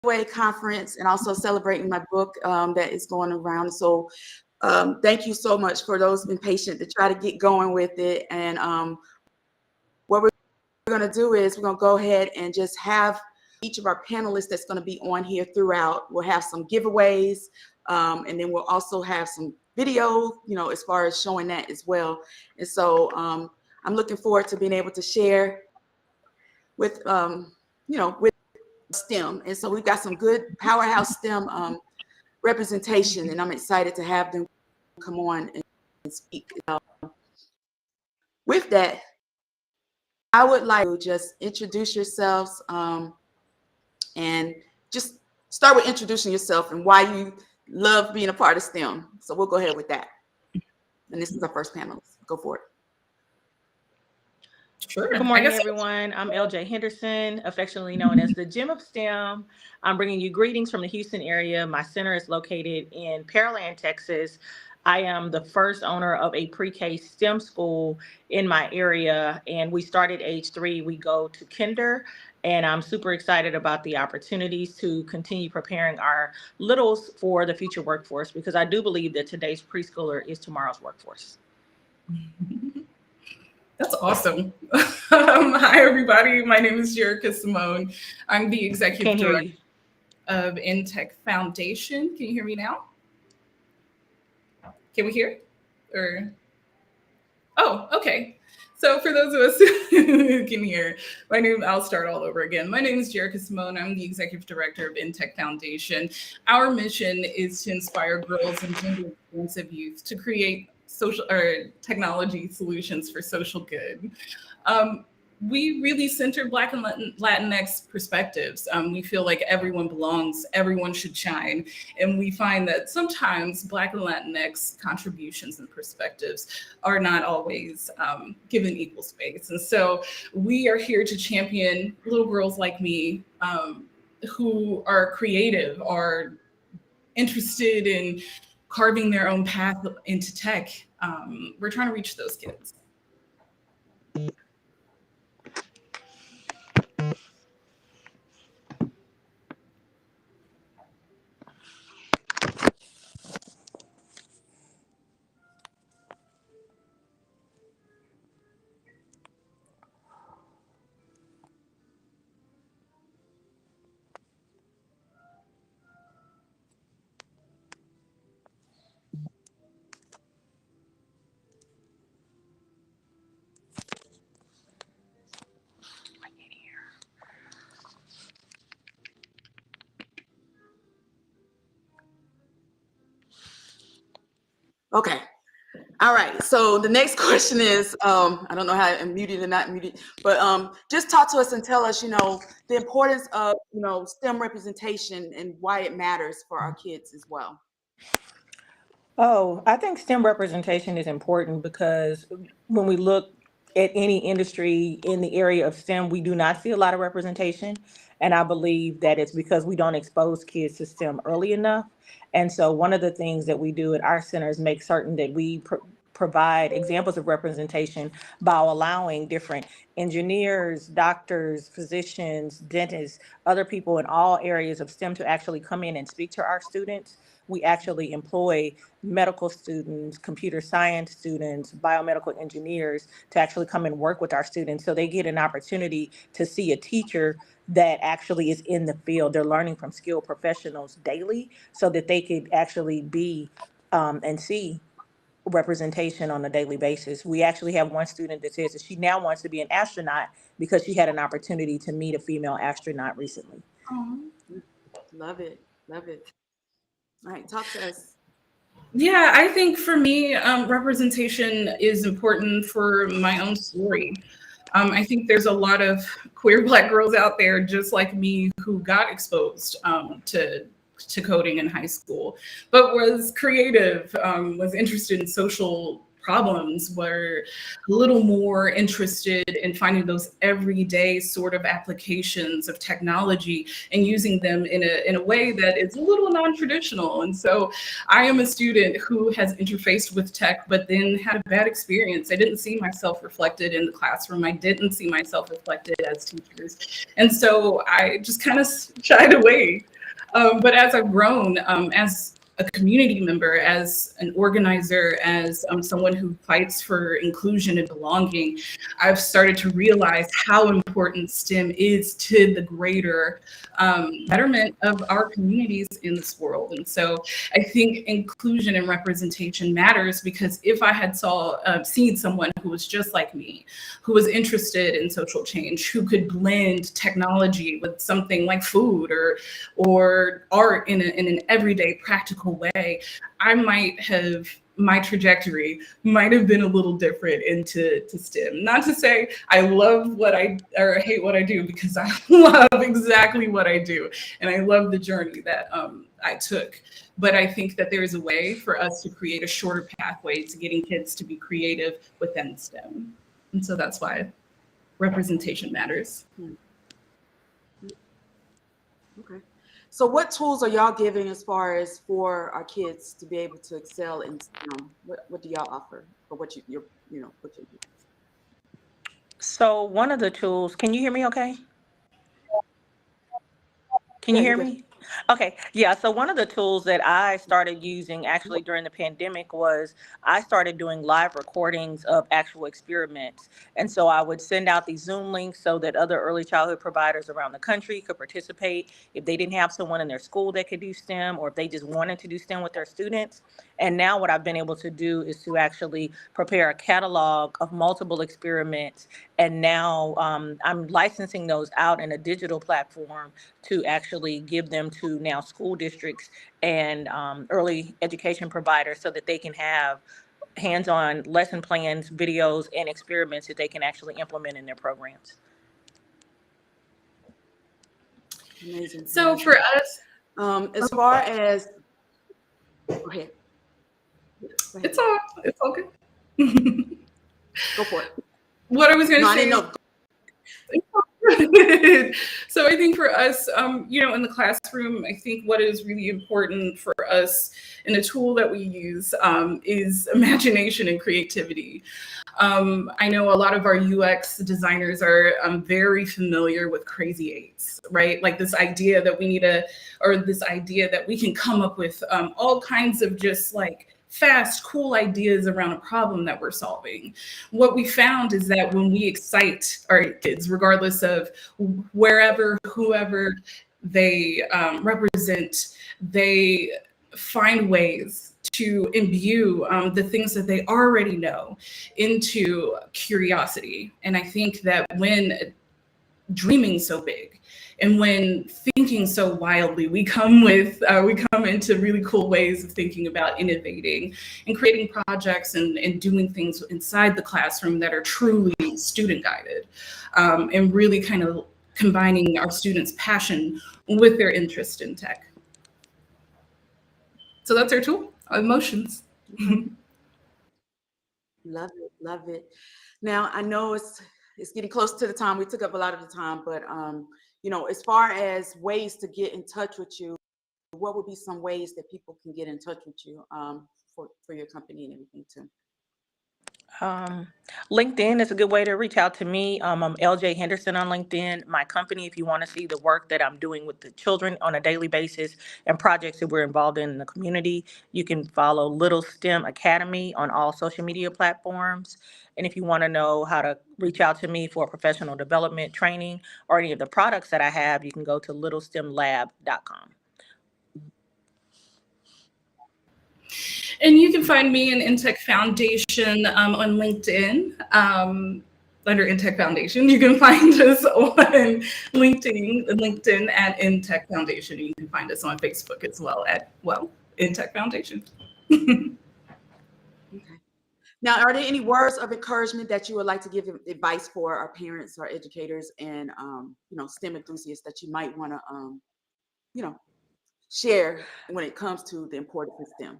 giveaway conference and also celebrating my book that is going around. So thank you so much for those been patient to try to get going with it. And what we're going to do is we're going to go ahead and just have each of our panelists that's going to be on here throughout. We'll have some giveaways, and then we'll also have some video, as far as showing that as well. And so I'm looking forward to being able to share with, with STEM. And so we've got some good powerhouse STEM representation, and I'm excited to have them come on and speak. With that, I would like to just introduce yourselves and just start with introducing yourself and why you love being a part of STEM. So we'll go ahead with that. And this is our first panelist. Go for it. Sure. Good morning, everyone. I'm LJ Henderson, affectionately known as the Gem of STEM. I'm bringing you greetings from the Houston area. My center is located in Pearland, Texas. I am the first owner of a pre-K STEM school in my area, and we start at age 3. We go to kinder, and I'm super excited about the opportunities to continue preparing our littles for the future workforce, because I do believe that today's preschooler is tomorrow's workforce. That's awesome. Hi, everybody. My name is Jerica Simone. I'm the executive director of InTech Foundation. Can you hear me now? Can we hear? Oh, okay. So for those of us who can hear, I'll start all over again. My name is Jerica Simone. I'm the executive director of InTech Foundation. Our mission is to inspire girls and gender-expansive youth to create social or technology solutions for social good. We really center Black and Latinx perspectives. We feel like everyone belongs, everyone should shine. And we find that sometimes Black and Latinx contributions and perspectives are not always given equal space. And so we are here to champion little girls like me who are creative, are interested in carving their own path into tech. We're trying to reach those kids. Okay. All right. So the next question is, I don't know how I'm muted or not muted, but just talk to us and tell us, the importance of, STEM representation and why it matters for our kids as well. Oh, I think STEM representation is important because when we look at any industry in the area of STEM, we do not see a lot of representation. And I believe that it's because we don't expose kids to STEM early enough. And so one of the things that we do at our center is make certain that we provide examples of representation by allowing different engineers, doctors, physicians, dentists, other people in all areas of STEM to actually come in and speak to our students. We actually employ medical students, computer science students, biomedical engineers to actually come and work with our students, so they get an opportunity to see a teacher that actually is in the field. They're learning from skilled professionals daily so that they could actually be and see representation on a daily basis. We actually have one student that says that she now wants to be an astronaut because she had an opportunity to meet a female astronaut recently. Love it. Love it. All right, talk to us. Yeah, I think for me, representation is important for my own story. I think there's a lot of queer Black girls out there just like me who got exposed to coding in high school, but was creative, was interested in social problems, were a little more interested in finding those everyday sort of applications of technology and using them in a way that is a little non-traditional. And so I am a student who has interfaced with tech, but then had a bad experience. I didn't see myself reflected in the classroom. I didn't see myself reflected as teachers. And so I just kind of shied away. But as I've grown, as a community member, as an organizer, as someone who fights for inclusion and belonging, I've started to realize how important STEM is to the greater betterment of our communities in this world. And so I think inclusion and representation matters, because if I had seen someone who was just like me, who was interested in social change, who could blend technology with something like food or art in an everyday practical way, my trajectory might have been a little different into STEM. Not to say I love or hate what I do, because I love exactly what I do. And I love the journey that I took. But I think that there is a way for us to create a shorter pathway to getting kids to be creative within STEM. And so that's why representation matters. Okay. So what tools are y'all giving as far as for our kids to be able to excel in STEM? What do y'all offer, or what you do? So one of the tools, can you hear me okay? Can you Yeah, hear you're good. me? Okay, yeah. So one of the tools that I started using actually during the pandemic was I started doing live recordings of actual experiments. And so I would send out these Zoom links so that other early childhood providers around the country could participate if they didn't have someone in their school that could do STEM, or if they just wanted to do STEM with their students. And now what I've been able to do is to actually prepare a catalog of multiple experiments. And now I'm licensing those out in a digital platform to actually give them to now school districts and early education providers, so that they can have hands-on lesson plans, videos, and experiments that they can actually implement in their programs. Amazing. So for us, As far as, go ahead. Go ahead. it's all good. Go for it. What I was going to No, I say didn't is, know. so I think for us, in the classroom, I think what is really important for us, and a tool that we use, is imagination and creativity. I know a lot of our UX designers are very familiar with crazy eights, right? Like this idea that this idea that we can come up with all kinds of just like fast, cool ideas around a problem that we're solving. What we found is that when we excite our kids, regardless of whoever they represent, they find ways to imbue the things that they already know into curiosity. And I think that when dreaming so big, and when thinking so wildly, we come into really cool ways of thinking about innovating and creating projects and doing things inside the classroom that are truly student guided, and really kind of combining our students' passion with their interest in tech. So that's our tool, emotions. Love it, love it. Now I know it's getting close to the time. We took up a lot of the time, but as far as ways to get in touch with you, what would be some ways that people can get in touch with you for your company and everything too? LinkedIn is a good way to reach out to me. I'm LJ Henderson on LinkedIn. My company, if you want to see the work that I'm doing with the children on a daily basis and projects that we're involved in the community, you can follow Little STEM Academy on all social media platforms. And if you want to know how to reach out to me for professional development training or any of the products that I have, you can go to littlestemlab.com. And you can find me and InTech Foundation on LinkedIn. Under InTech Foundation, you can find us on LinkedIn at InTech Foundation. You can find us on Facebook as well at InTech Foundation. Okay. Now, are there any words of encouragement that you would like to give advice for our parents, our educators, and STEM enthusiasts that you might want to share when it comes to the importance of STEM?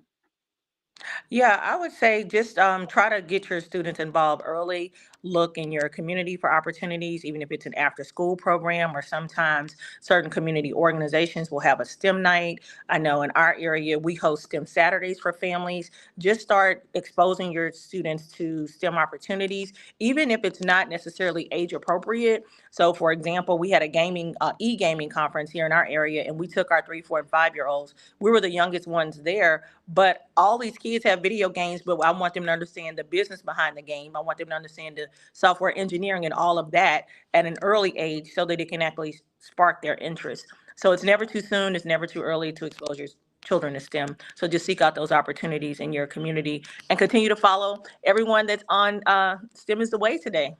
Yeah, I would say just try to get your students involved early. Look in your community for opportunities, even if it's an after school program, or sometimes certain community organizations will have a STEM night. I know in our area, we host STEM Saturdays for families. Just start exposing your students to STEM opportunities, even if it's not necessarily age appropriate. So, for example, we had a e-gaming conference here in our area, and we took our 3, 4, and 5 year olds. We were the youngest ones there, but all these kids have video games, but I want them to understand the business behind the game. I want them to understand the software engineering and all of that at an early age so that it can actually spark their interest. So it's never too soon, it's never too early to expose your children to STEM. So just seek out those opportunities in your community and continue to follow everyone that's on STEM is the Way today.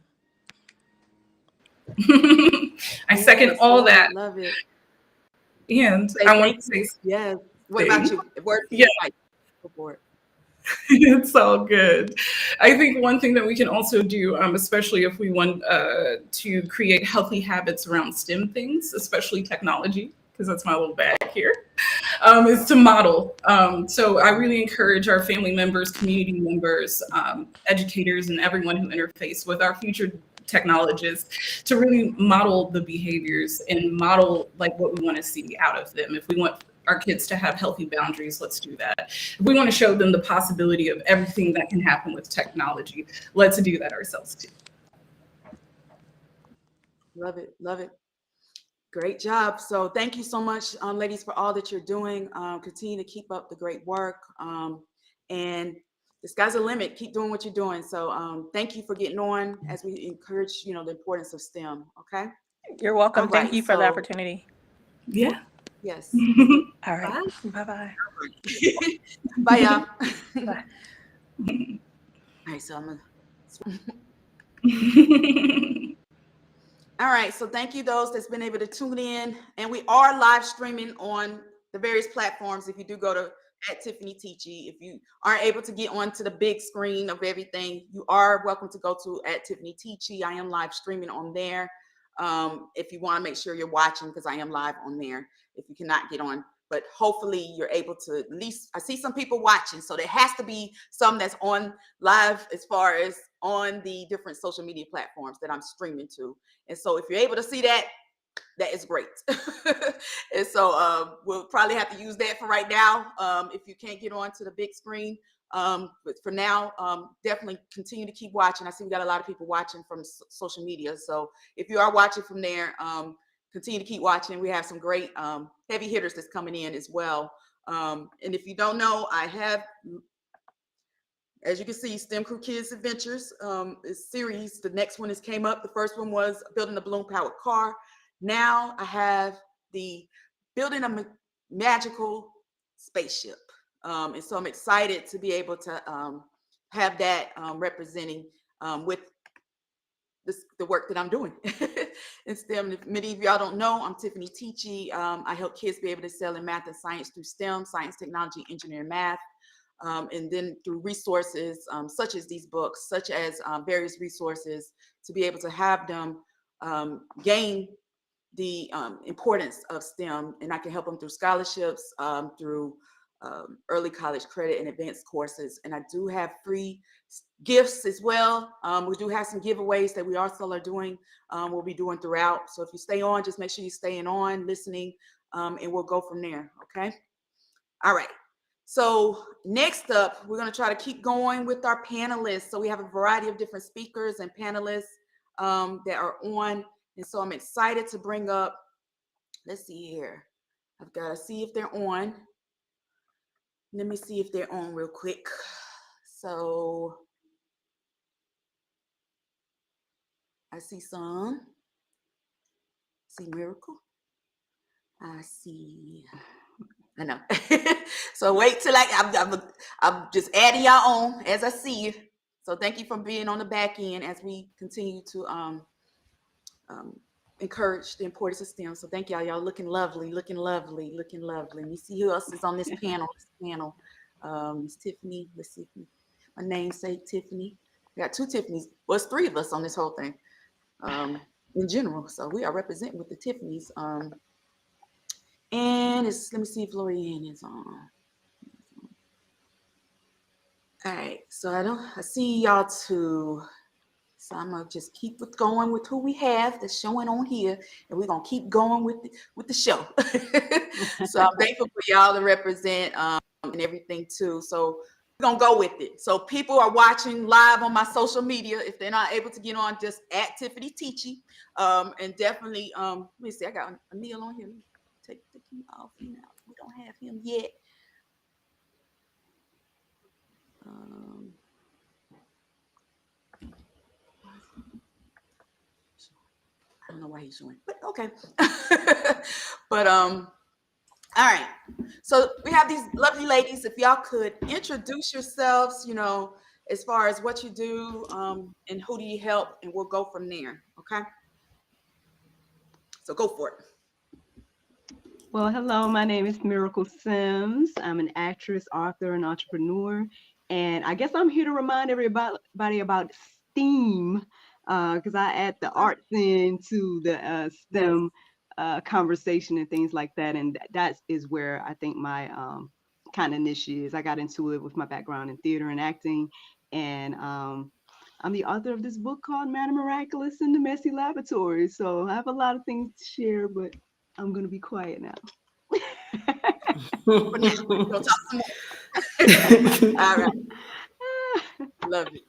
I second all that. Love it. And Say I want thank to say, Yes. What about you? Word Yeah. support. it's all good. I think one thing that we can also do, especially if we want to create healthy habits around STEM things, especially technology, because that's my little bag here, is to model. So I really encourage our family members, community members, educators, and everyone who interface with our future technologists to really model the behaviors and model like what we want to see out of them. If we want our kids to have healthy boundaries, let's do that. If we want to show them the possibility of everything that can happen with technology, let's do that ourselves too. Love it. Love it. Great job. So thank you so much, ladies, for all that you're doing. Continue to keep up the great work. And the sky's the limit. Keep doing what you're doing. So thank you for getting on as we encourage, the importance of STEM. Okay. You're welcome. All Thank right, you for the so- opportunity. Yeah. Yes. All right. Bye. Bye-bye. Bye, y'all. Bye. All right, so I'm gonna. All right, so thank you those that's been able to tune in, and we are live streaming on the various platforms. If you do go to @TiffanyTeachy, if you aren't able to get onto the big screen of everything, you are welcome to go to @TiffanyTeachy. I am live streaming on there. If you want to make sure you're watching, because I am live on there. If you cannot get on, but hopefully you're able to at least. I see some people watching, so there has to be some that's on live as far as on the different social media platforms that I'm streaming to. And so if you're able to see that, that is great. And so we'll probably have to use that for right now. If you can't get on to the big screen. But for now, definitely continue to keep watching. I see we got a lot of people watching from social media. So if you are watching from there, continue to keep watching. We have some great heavy hitters that's coming in as well. And if you don't know, I have, as you can see, STEM Crew Kids Adventures is series. The next one came up. The first one was building a balloon powered car. Now I have the building a magical spaceship. And so I'm excited to be able to have that representing with the work that I'm doing in STEM. If many of y'all don't know, I'm Tiffany Teachy. I help kids be able to excel in math and science through STEM, science, technology, engineering, math. And then through resources such as these books, such as various resources to be able to have them gain the importance of STEM. And I can help them through scholarships, through early college credit and advanced courses. And I do have free gifts as well. We do have some giveaways that we also are doing, we'll be doing throughout. So if you stay on, just make sure you're staying on, listening, and we'll go from there, okay? All right. So next up, we're going to try to keep going with our panelists. So we have a variety of different speakers and panelists that are on. And so I'm excited to bring up, let's see here. I've got to see if they're on. Let me see if they're on real quick. So I see some. See Miracle. I see. I know. So wait till I'm just adding y'all on as I see you. So thank you for being on the back end as we continue to encourage the importance of STEM. So thank y'all. Y'all looking lovely, looking lovely, looking lovely. Let me see who else is on this panel. It's Tiffany. Let's see. My namesake Tiffany. We got two Tiffany's. Well, it's three of us on this whole thing in general. So we are representing with the Tiffany's. And let me see if Lorianne is on. All right, so I see y'all too. So I'm gonna just keep it going with who we have that's showing on here, and we're gonna keep going with the show. So I'm thankful for y'all to represent and everything too. So we're gonna go with it. So people are watching live on my social media. If they're not able to get on, just at Tiffany Teachy. And definitely let me see, I got a Neil on here. Let me take him off now. We don't have him yet. I don't know why he's showing, but okay. But all right. So we have these lovely ladies. If y'all could introduce yourselves, as far as what you do, and who do you help, and we'll go from there. Okay. So go for it. Well, hello, my name is Miracle Sims. I'm an actress, author, and entrepreneur. And I guess I'm here to remind everybody about STEAM, because I add the arts into the STEM conversation and things like that. And that is where I think my kind of niche is. I got into it with my background in theater and acting. And I'm the author of this book called Madam Miraculous in the Messy Laboratory. So I have a lot of things to share, but I'm going to be quiet now. For now, we'll talk some more. All right. Love it.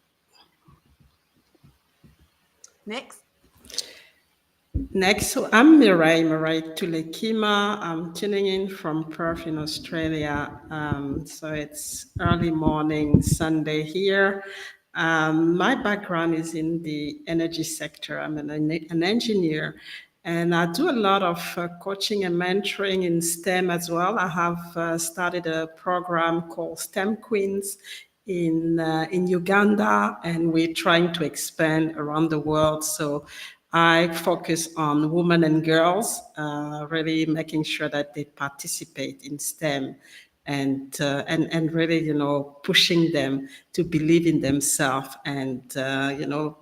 Next. Next, so I'm Mirai Tulekima. I'm tuning in from Perth in Australia. So it's early morning Sunday here. My background is in the energy sector. I'm an engineer, and I do a lot of coaching and mentoring in STEM as well. I have started a program called STEM Queens in Uganda, and we're trying to expand around the world. So I focus on women and girls, really making sure that they participate in STEM and really, pushing them to believe in themselves and,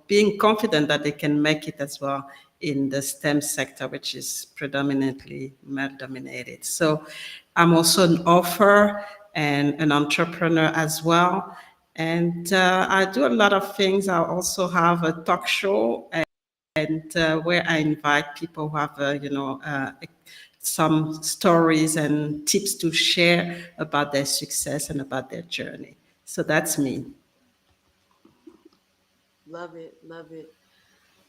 being confident that they can make it as well in the STEM sector, which is predominantly male-dominated. So I'm also an author and an entrepreneur as well. And I do a lot of things. I also have a talk show and where I invite people who have, some stories and tips to share about their success and about their journey. So that's me. Love it. Love it.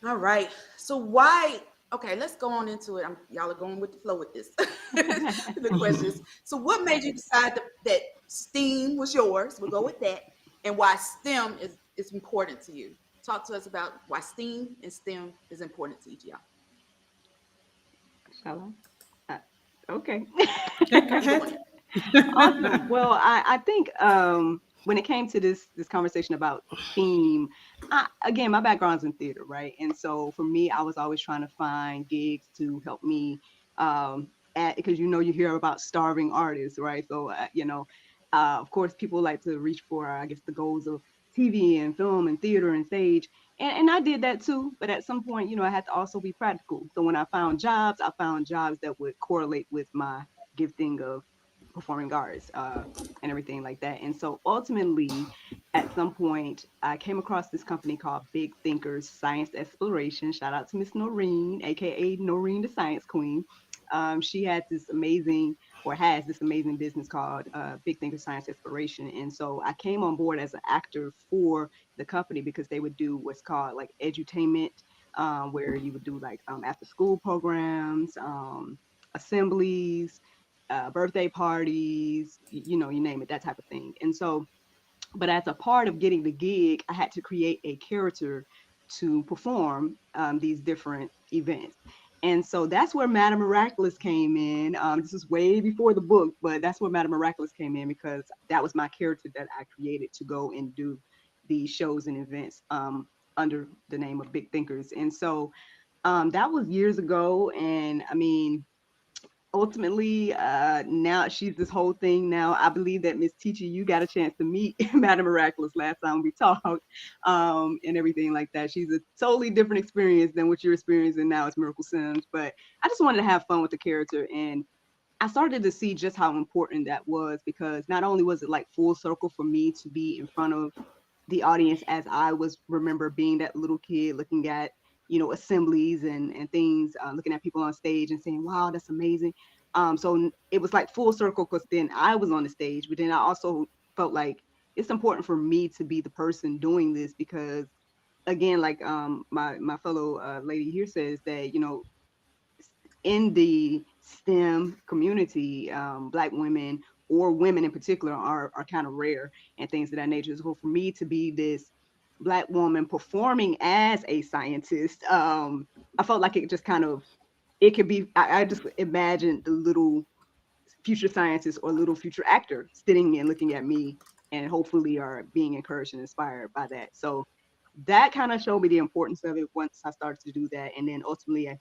All right. So why? Okay, let's go on into it. Y'all are going with the flow with this. The questions. So what made you decide that STEAM was yours? We'll go with that. And why STEM is important to you. Talk to us about why STEAM and STEM is important to each of y'all. Shall I? Okay. Yeah, go ahead. Awesome. Well, I think when it came to this conversation about theme, again, my background's in theater, right? And so for me, I was always trying to find gigs to help me because you hear about starving artists, right? So of course, people like to reach for, I guess, the goals of TV and film and theater and stage. And I did that too, but at some point, I had to also be practical. So when I found jobs that would correlate with my gifting of performing arts and everything like that. And so ultimately, at some point, I came across this company called Big Thinkers Science Exploration. Shout out to Miss Noreen, aka Noreen the Science Queen. She had this amazing, or has this amazing business called Big Thinkers Science Exploration. And so I came on board as an actor for the company because they would do what's called like edutainment, where you would do like after school programs, assemblies, birthday parties, you name it, that type of thing. And so, but as a part of getting the gig, I had to create a character to perform these different events. And so that's where Madam Miraculous came in. This is way before the book, but that's where Madam Miraculous came in because that was my character that I created to go and do these shows and events under the name of Big Thinkers. And so that was years ago. And I mean, ultimately, now she's this whole thing. Now I believe that Miss Teachy, you got a chance to meet Madam Miraculous last time we talked, and everything like that. She's a totally different experience than what you're experiencing now as Miracle Sims. But I just wanted to have fun with the character, and I started to see just how important that was, because not only was it like full circle for me to be in front of the audience as I was remember being that little kid looking at, assemblies and things, looking at people on stage and saying, wow, that's amazing. So it was like full circle, because then I was on the stage, but then I also felt like it's important for me to be the person doing this, because again, like my fellow lady here says that, in the STEM community, Black women or women in particular are kind of rare and things of that nature. So for me to be this Black woman performing as a scientist, I felt like it just kind of, it could be, I just imagined the little future scientist or little future actor sitting and looking at me, and hopefully are being encouraged and inspired by that. So that kind of showed me the importance of it once I started to do that. And then ultimately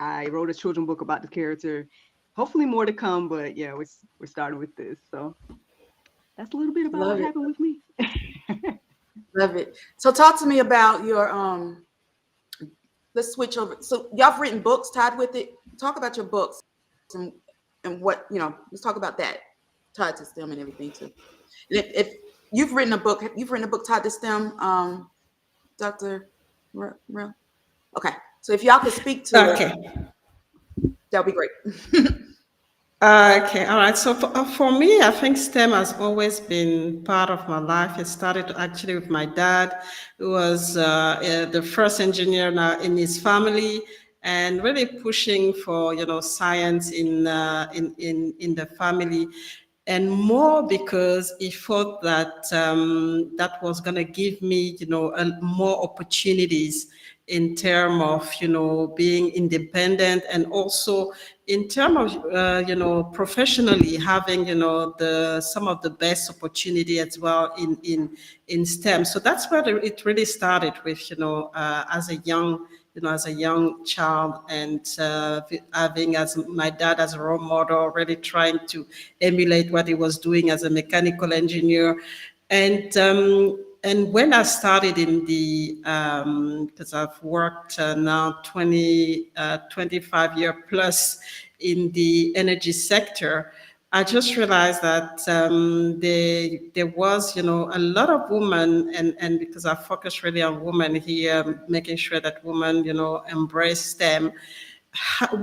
I wrote a children's book about the character. Hopefully more to come, but yeah, we're starting with this. So that's a little bit about what happened with me. Love it. So talk to me about your let's switch over. So y'all have written books tied with it. Talk about your books and what, let's talk about that tied to STEM and everything too. And if you've written a book tied to STEM, Dr. Merrill? Okay. So if y'all could speak to Okay. it, that'd be great. Okay, all right. So for me, I think STEM has always been part of my life. It started actually with my dad, who was the first engineer in his family, and really pushing for science in the family, and more because he thought that that was going to give me more opportunities in terms of being independent, and also in terms of professionally having some of the best opportunity as well in STEM. So that's where it really started with as a young child, and having as my dad as a role model, really trying to emulate what he was doing as a mechanical engineer. And when I started in the, because I've worked now 25 years plus in the energy sector, I just realized that there was, a lot of women, and because I focus really on women here, making sure that women, embrace STEM,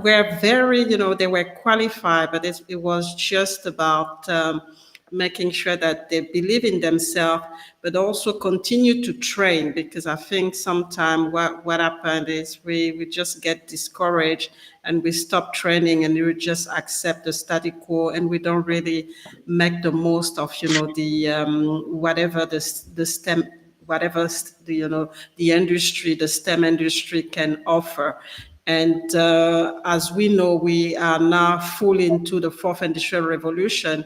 were very, they were qualified, but it was just about making sure that they believe in themselves, but also continue to train, because I think sometimes what happened is we just get discouraged and we stop training, and we just accept the status quo, and we don't really make the most of the whatever the STEM, whatever the industry, the STEM industry can offer. And as we know, we are now full into the fourth industrial revolution.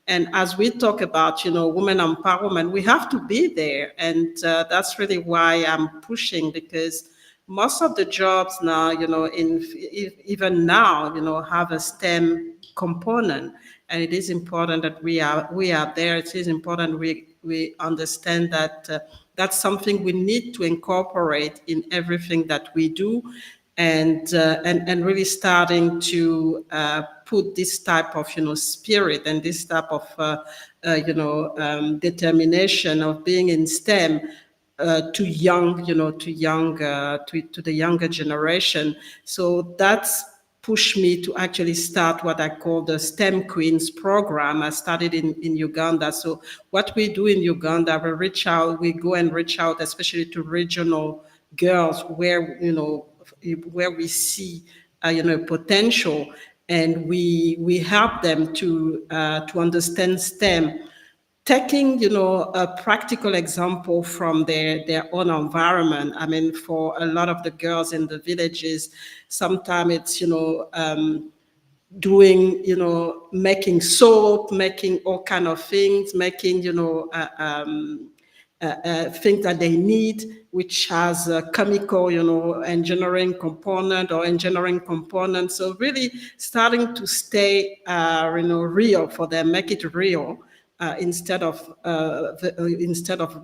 And as we talk about, women empowerment, we have to be there. And that's really why I'm pushing, because most of the jobs now, even now, have a STEM component. And it is important that we are there. It is important we understand that that's something we need to incorporate in everything that we do. And really starting to put this type of spirit and this type of determination of being in STEM to the younger generation. So that's pushed me to actually start what I call the STEM Queens program. I started in Uganda. So what we do in Uganda, we go and reach out, especially to regional girls where we see potential, and we help them to understand STEM, taking a practical example from their own environment. I mean, for a lot of the girls in the villages, sometimes it's doing making soap, making all kind of things, making things that they need, which has a chemical, engineering component or engineering component. So really starting to stay, real for them, make it real. Instead of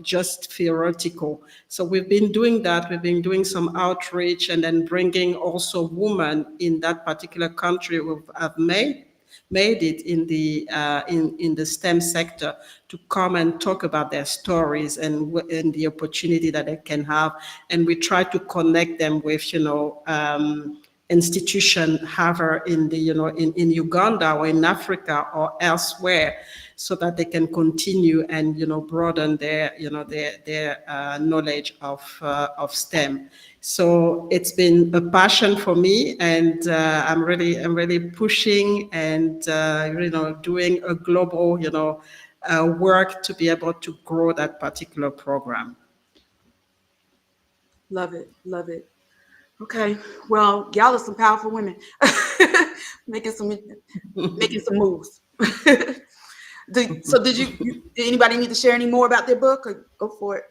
just theoretical. So we've been doing that. We've been doing some outreach, and then bringing also women in that particular country who have made made it in the STEM sector to come and talk about their stories and the opportunity that they can have, and we try to connect them with institution either in in Uganda or in Africa or elsewhere, so that they can continue and broaden their knowledge of STEM. So it's been a passion for me, and I'm really pushing and doing a global work to be able to grow that particular program. Love it. Love it. Okay. Well, y'all are some powerful women making some moves. So did anybody need to share any more about their book, or go for it?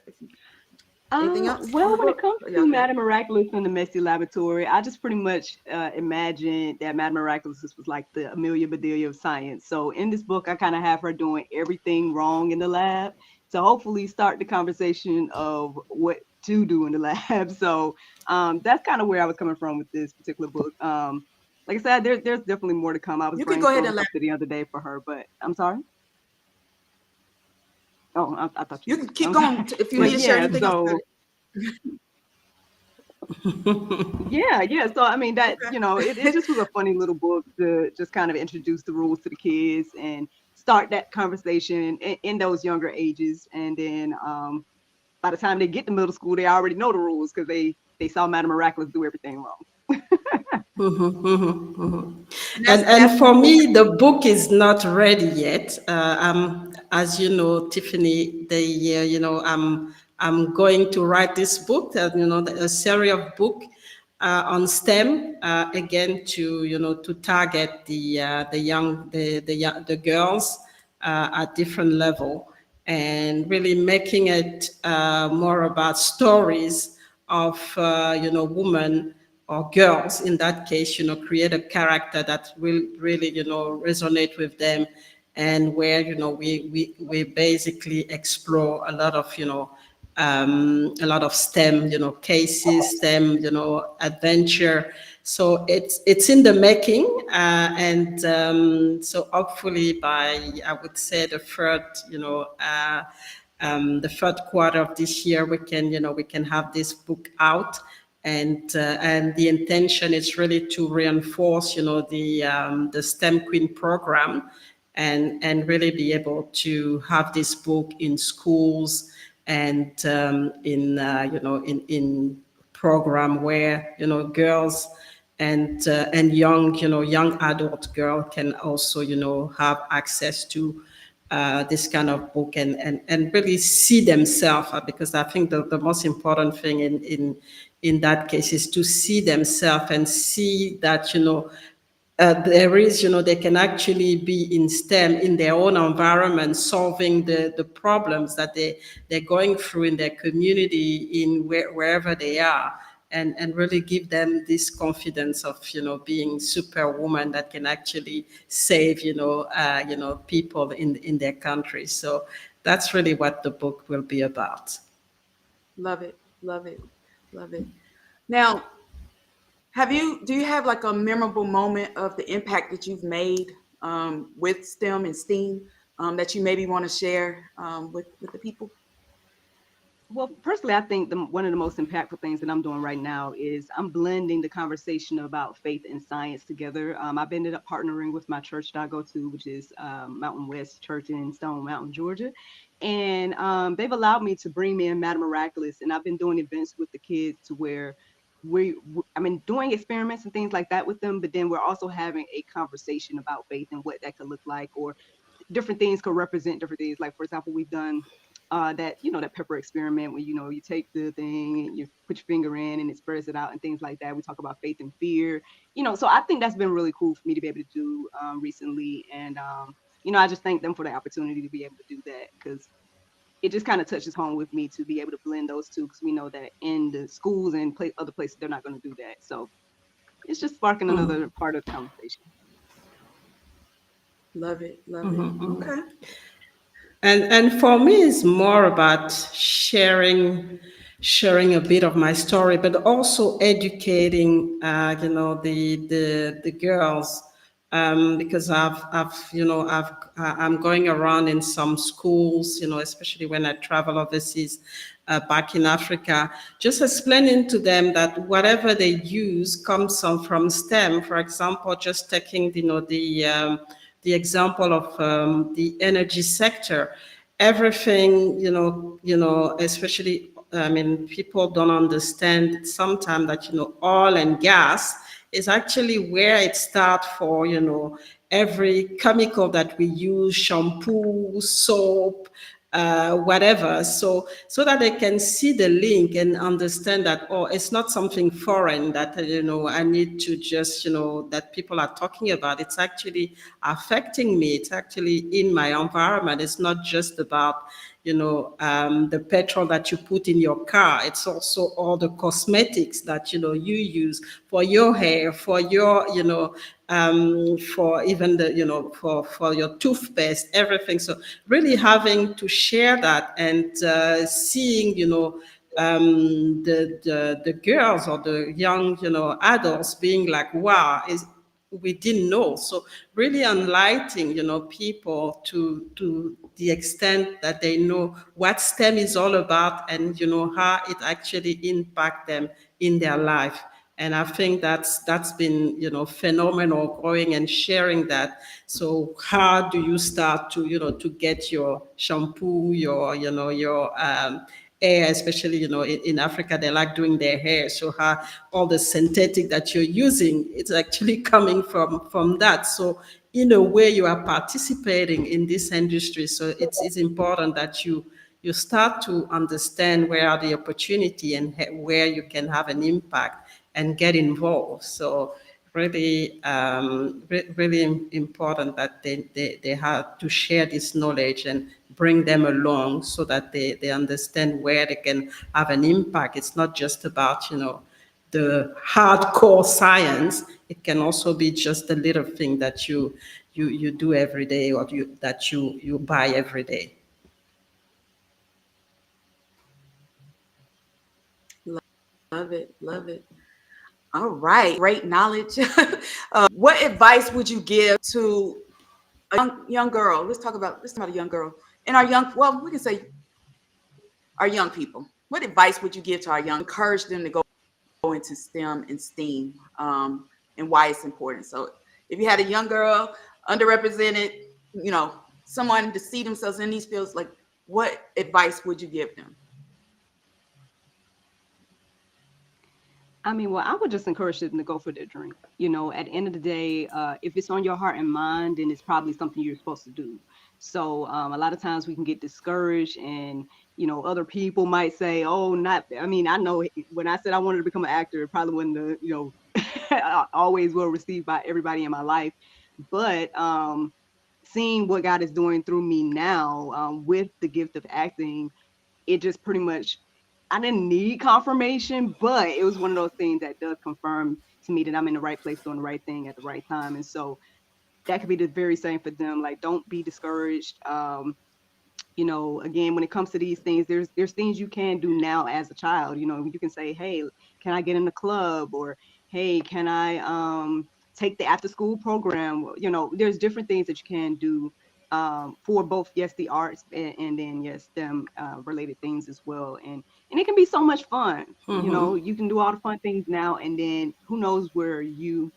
Anything else? Well, when it comes Or to y'all good? Madame Miraculous and the Messy Laboratory, I just pretty much imagined that Madame Miraculous was like the Amelia Bedelia of science. So in this book, I kind of have her doing everything wrong in the lab to hopefully start the conversation of what to do in the lab. So that's kind of where I was coming from with this particular book. Like I said, there's definitely more to come. I was You can go ahead and brainstorming something the other day for her, but I'm sorry. Oh, I thought You can keep I'm going sorry. if you But need to share yeah, anything so else. yeah. So I mean that, Okay. it just was a funny little book to just kind of introduce the rules to the kids and start that conversation in those younger ages. And then by the time they get to middle school, they already know the rules because they saw Madame Miraculous do everything wrong. And for me, the book is not ready yet. As you know, Tiffany, I'm going to write this book, a series of book on STEM, again to target the girls at different level, and really making it more about stories of women or girls in that case, create a character that will really resonate with them, and where we basically explore a lot of STEM cases, STEM adventure. So it's in the making, and so hopefully by, I would say, the third quarter of this year, we can have this book out. And the intention is really to reinforce, the STEM Queen program, and really be able to have this book in schools and in program where girls and young adult girl can also have access to this kind of book, and really see themselves, because I think the most important thing in that case is to see themselves and see that there is, they can actually be in STEM in their own environment, solving the problems that they're going through in their community, wherever they are, and really give them this confidence of, being superwoman that can actually save, people in their country. So that's really what the book will be about. Love it. Love it. Love it. Now, do you have like a memorable moment of the impact that you've made with STEM and STEAM that you maybe want to share with the people? Well, personally, I think one of the most impactful things that I'm doing right now is I'm blending the conversation about faith and science together. I've ended up partnering with my church that I go to, which is Mountain West Church in Stone Mountain, Georgia. And they've allowed me to bring in Madame Miraculous. And I've been doing events with the kids to where doing experiments and things like that with them, but then we're also having a conversation about faith and what that could look like, or different things could represent different things. Like, for example, we've done that pepper experiment where you take the thing and you put your finger in and it spreads it out and things like that. We talk about faith and fear, so I think that's been really cool for me to be able to do recently. And I just thank them for the opportunity to be able to do that, because it just kind of touches home with me to be able to blend those two, because we know that in the schools and other places they're not going to do that. So it's just sparking another part of the conversation. Love it. Love it. Okay. And for me, it's more about sharing a bit of my story, but also educating, the girls because I'm going around in some schools, especially when I travel overseas, back in Africa, just explaining to them that whatever they use comes from STEM. For example, just taking, the example of the energy sector, everything, especially, I mean, people don't understand sometimes that, oil and gas is actually where it starts for, every chemical that we use, shampoo, soap, whatever, so that they can see the link and understand that, oh, it's not something foreign that I need to just that people are talking about. It's actually affecting me. It's actually in my environment. It's not just about the petrol that you put in your car. It's also all the cosmetics that you use for your hair, for your for even the for your toothpaste, everything. So really having to share that and seeing the girls or the young adults being like, wow, we didn't know. So really enlightening people to the extent that they know what STEM is all about, and how it actually impact them in their life. And I think that's been phenomenal, growing and sharing that. So how do you start to to get your shampoo, your hair, especially in Africa they like doing their hair, so how all the synthetic that you're using, it's actually coming from that. So in a way you are participating in this industry. So it's important that you start to understand where are the opportunity and where you can have an impact and get involved. So really, really important that they have to share this knowledge and bring them along so that they understand where they can have an impact. It's not just about, the hardcore science. It can also be just a little thing that you do every day, or that you buy every day. Love it. Love it. All right. Great knowledge. What advice would you give to a young girl? Let's talk about a young girl and we can say our young people. What advice would you give to our young, encourage them to go into STEM and STEAM, and why it's important? So if you had a young girl, underrepresented, someone to see themselves in these fields, like what advice would you give them? I mean, well, I would just encourage them to go for their dream. At the end of the day, if it's on your heart and mind, then it's probably something you're supposed to do. So a lot of times we can get discouraged, and other people might say, "Oh, not." I mean, I know when I said I wanted to become an actor, it probably wasn't always well received by everybody in my life. But seeing what God is doing through me now, with the gift of acting, it just pretty much, I didn't need confirmation, but it was one of those things that does confirm to me that I'm in the right place doing the right thing at the right time. And so that could be the very same for them. Like, don't be discouraged. Again, when it comes to these things, there's things you can do now as a child. You can say, hey, can I get in the club? Or, hey, can I take the after school program? There's different things that you can do for both, yes, the arts and then yes, STEM related things as well. And it can be so much fun. Mm-hmm. You can do all the fun things now, and then who knows where you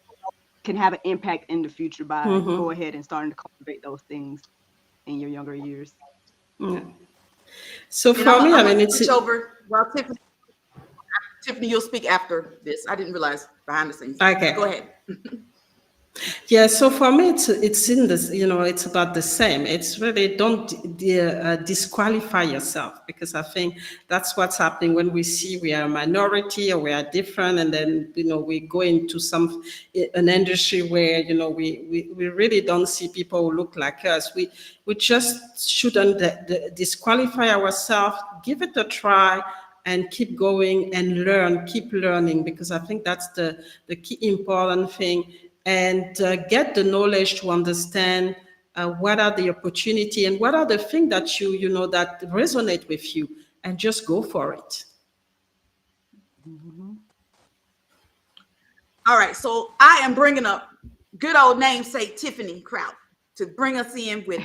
can have an impact in the future by go ahead and starting to cultivate those things in your younger years. Yeah. So And for me, I I'm mean, gonna it's switch over. Well, Tiffany, you'll speak after this. I didn't realize behind the scenes. okay. Go ahead. Yeah, so for me, it's in this, it's about the same. It's really, don't disqualify yourself, because I think that's what's happening when we see we are a minority or we are different, and then we go into an industry where we really don't see people who look like us. We just shouldn't disqualify ourselves. Give it a try and keep going and keep learning, because I think that's the key important thing. And get the knowledge to understand what are the opportunity and what are the things that that resonate with you, and just go for it. All right, so I am bringing up good old namesake Tiffany Kraut to bring us in with,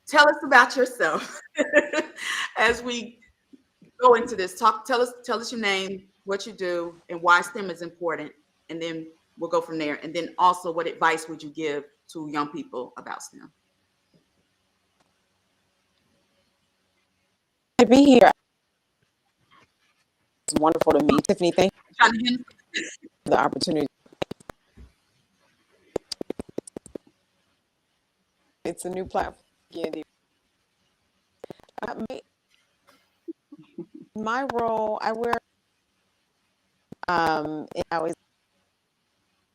tell us about yourself as we go into this. Tell us your name, what you do, and why STEM is important, and then we'll go from there. And then also, what advice would you give to young people about STEM? To be here, it's wonderful to meet Tiffany. Thank you for the opportunity. It's a new platform. My role, I wear, I always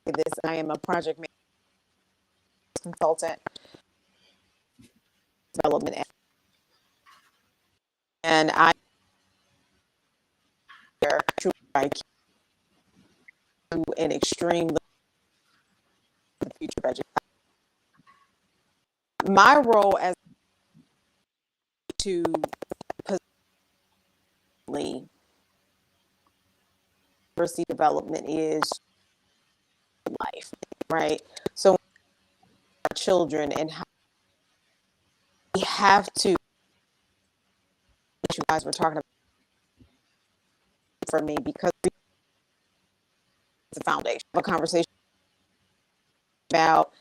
say this, I am a project consultant, development, and I to an extreme future education. My role as to diversity development is life, right? So our children and how we have to, you guys were talking about for me, because it's the foundation of a conversation about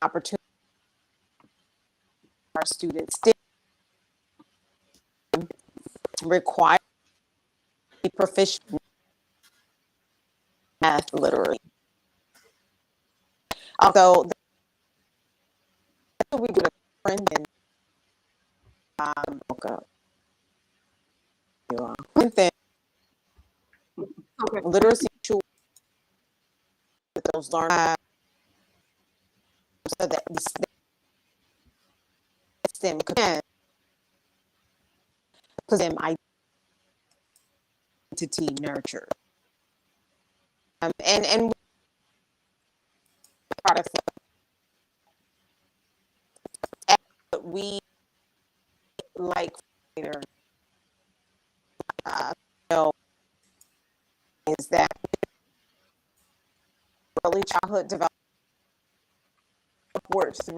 opportunity for our students require proficient math, literally. Although we do a friend and literacy tools that those learn so that the STEM can put them identity nurture. And products that we like know is that early childhood development works through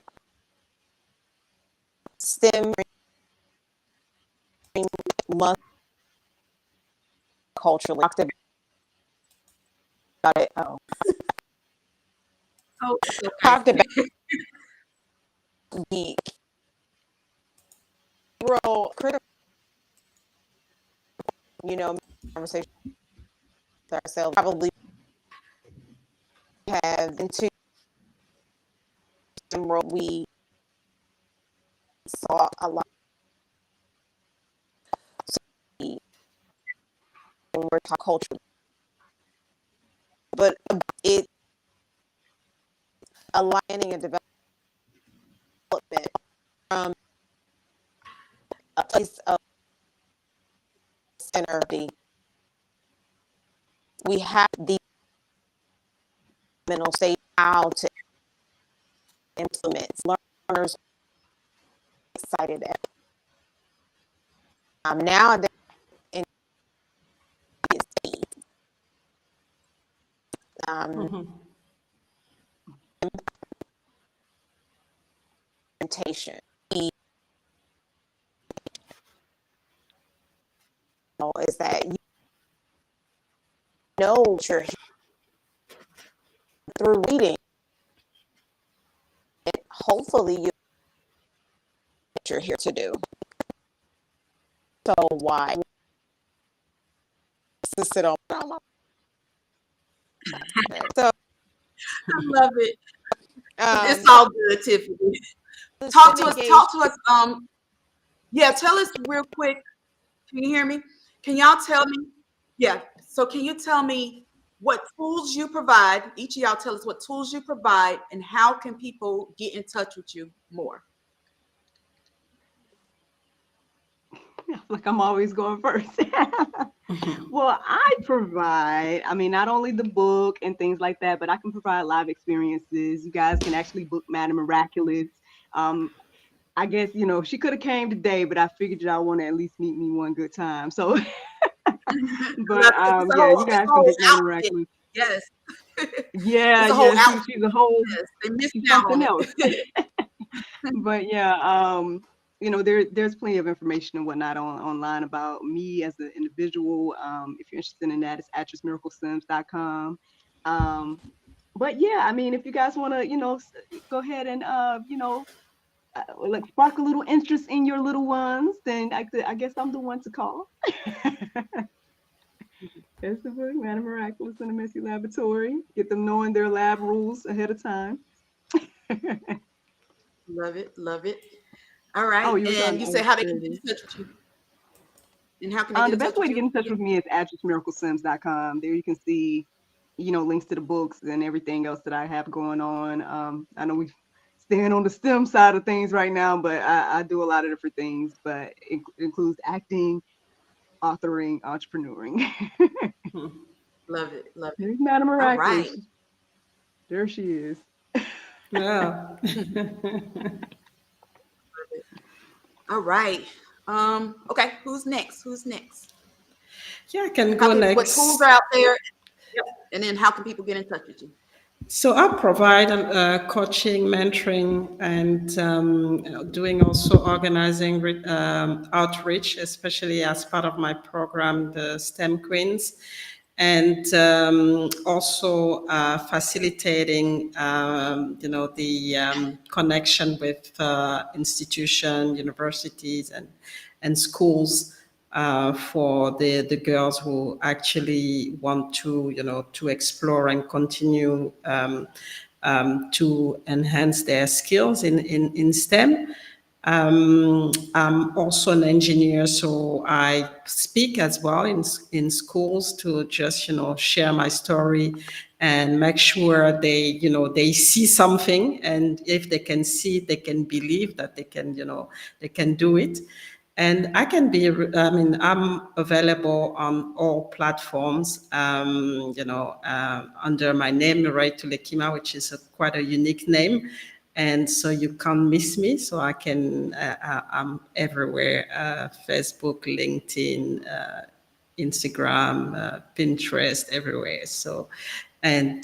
STEM must culturally about it. Talked about the role critical, conversation with ourselves probably have into world we saw a lot. So when we're talking culture, but it aligning and development from a place of centeredity. We have the mental state how to implement. Learners excited at nowadays in implementation is that you're through reading, and hopefully you're here to do. So why to sit on my so I love it. It's all good, Tiffany. Talk to us. Yeah, tell us real quick. Can you hear me? Can y'all tell me? Yeah. So can you tell me what tools you provide? Each of y'all tell us what tools you provide and how can people get in touch with you more? Like I'm always going first. Well, I provide, not only the book and things like that, but I can provide live experiences. You guys can actually book Madam Miraculous. I guess, she could have came today, but I figured y'all want to at least meet me one good time. So, but yeah, you guys can book Madam Miraculous. Yes. Yeah, It's a whole yeah, outfit. she's a whole Yes. They missed she's out on something else. it. But yeah, you know, there's plenty of information and whatnot online about me as an individual. If you're interested in that, it's actressmiraclesims.com. But yeah, I mean, if you guys want to, you know, go ahead and you know, like spark a little interest in your little ones, then I guess I'm the one to call. That's the book, Madam Miraculous in the Messy Laboratory. Get them knowing their lab rules ahead of time. Love it. Love it. All right. Oh, you were And talking. you Oh, say how they can there it get is. in touch with you. And how can they get The in touch best way with to get you? in touch with me is actressmiraclesims.com. There you can see, you know, links to the books and everything else that I have going on. I know we stand on the STEM side of things right now, but I do a lot of different things, but it includes acting, authoring, entrepreneuring. Love it. Love it. There's Madam All Miraculous. right. There she is. Yeah. All right. Okay. Who's next? Who's next? Yeah, I can How go can, next. what tools are out there? Yep. And then how can people get in touch with you? So I provide coaching, mentoring, and doing also organizing outreach, especially as part of my program, the STEM Queens, and also facilitating, you know, the connection with institutions, universities, and schools. For the girls who actually want to, you know, to explore and continue to enhance their skills in STEM. I'm also an engineer, so I speak as well in schools to just, you know, share my story and make sure they, you know, they see something, and if they can see, they can believe that they can, you know, they can do it. And I can be, I mean, I'm available on all platforms, you know, under my name, Mireille Tulekima, which is quite a unique name. And so you can't miss me. So I can, I'm everywhere, Facebook, LinkedIn, Instagram, Pinterest, everywhere. So, and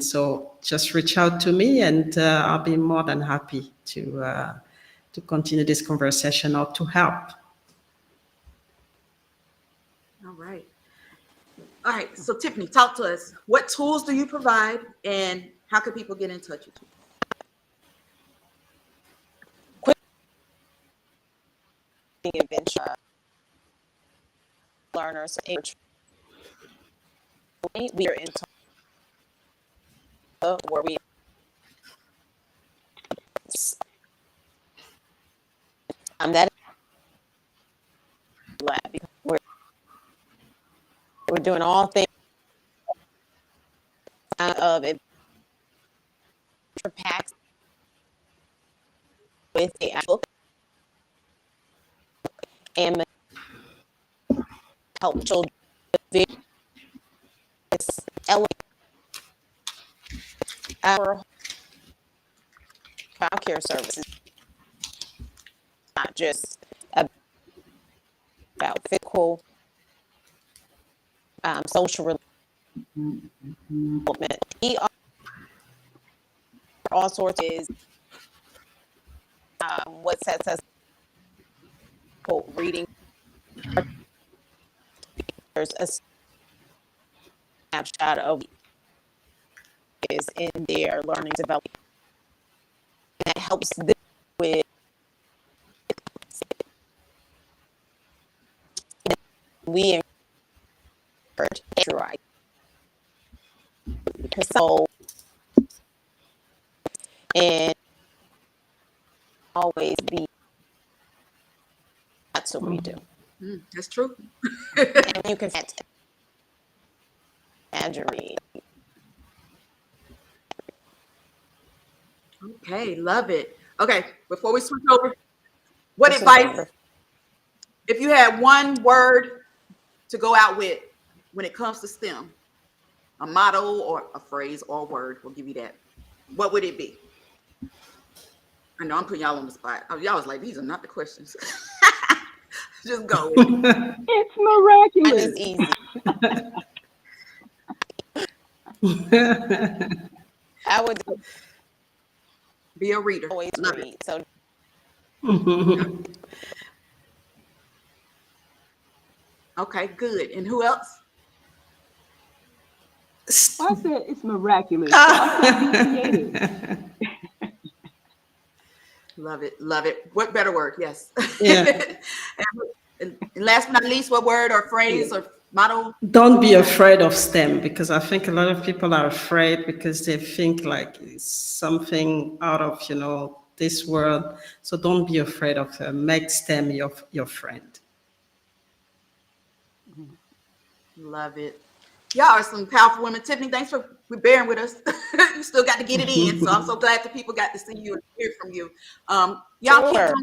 so just reach out to me, and I'll be more than happy to continue this conversation or to help. All right. All right. So Tiffany, talk to us. What tools do you provide and how can people get in touch with you? Adventure learners. We are in where we that lab because we're doing all things of it packs with a book and help children our child care services, not just about physical, social development. We are all sorts is what sets us reading. There's a snapshot of is in their learning development that helps them with we encourage right because so and always be that's what we do. That's true. And you can Marjorie. Okay, love it. Okay, before we switch over, what advice, if you had one word to go out with when it comes to STEM, a motto or a phrase or a word, we'll give you that. What would it be? I know I'm putting y'all on the spot. Y'all was like, these are not the questions. Just go. It's miraculous. It's easy. I would Be a reader. always Love it. read. So Okay, good. And who else? Well, I said it's miraculous. So I'm trying to be creative. Love it. Love it. What better word? Yes. Yeah. and last but not least, what word or phrase or motto? Don't be afraid of STEM, because I think a lot of people are afraid because they think like it's something out of, this world. So don't be afraid of make STEM your friend. Love it. Y'all are some powerful women. Tiffany, thanks for bearing with us. You still got to get it in. So I'm so glad that people got to see you and hear from you. Y'all Sure.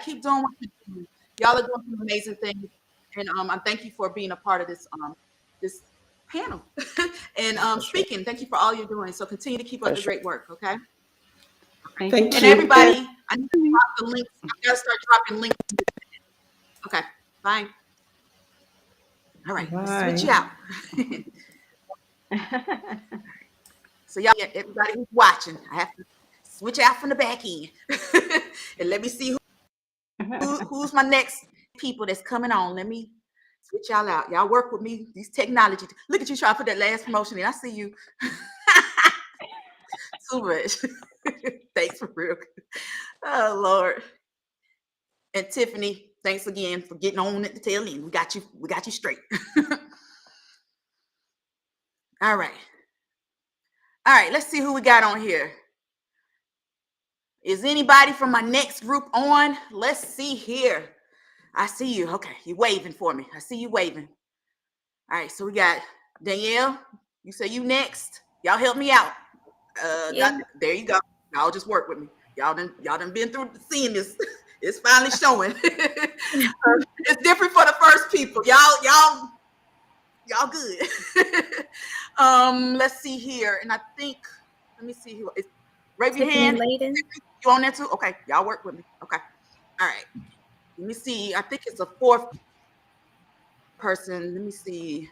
keep doing what you're doing. Y'all are doing some amazing things. And I thank you for being a part of this panel and speaking. Thank you for all you're doing. So continue to keep up the great work, okay? Thank And you. everybody, I need to drop the links. I gotta start dropping links. Okay, bye. All right, Bye. switch out. So y'all, everybody who's watching, I have to switch out from the back end and let me see who's my next people that's coming on. Let me switch y'all out. Y'all work with me. These technology. Look at you trying to put that last promotion in. I see you. Too much. Thanks for real. Oh Lord. And Tiffany, thanks again for getting on at the tail end. We got you straight. All right. All right, let's see who we got on here. Is anybody from my next group on? Let's see here. I see you. Okay, you're waving for me. I see you waving. All right, so we got Danielle. You say you next. Y'all help me out. Yeah. There you go. Y'all just work with me. Y'all done been through seeing this. It's finally showing. It's different for the first people. Y'all good. Let's see here. And I think, let me see who is. Raise your hand. Layden. You on there too? Okay, y'all work with me. Okay. All right. Let me see. I think it's a fourth person. Let me see.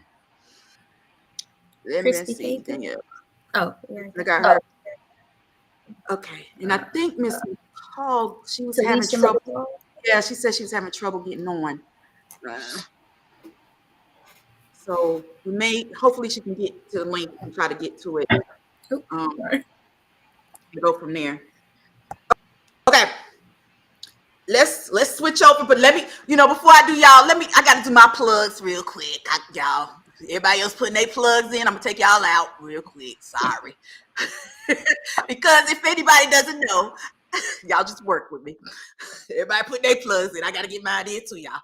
Let me Christy see. Payton. Danielle. Oh, yeah. I got her. Okay. And I think Miss Hall, she was having Talisha trouble. McCall. Yeah, she said she was having trouble getting on. So hopefully she can get to the link and try to get to it. Sorry. Go from there. Okay. Let's switch over, but let me, before I do y'all, I gotta do my plugs real quick. Y'all, everybody else putting their plugs in, I'm gonna take y'all out real quick. Sorry. Because if anybody doesn't know, y'all just work with me. Everybody put their plugs in. I got to get mine in too, y'all.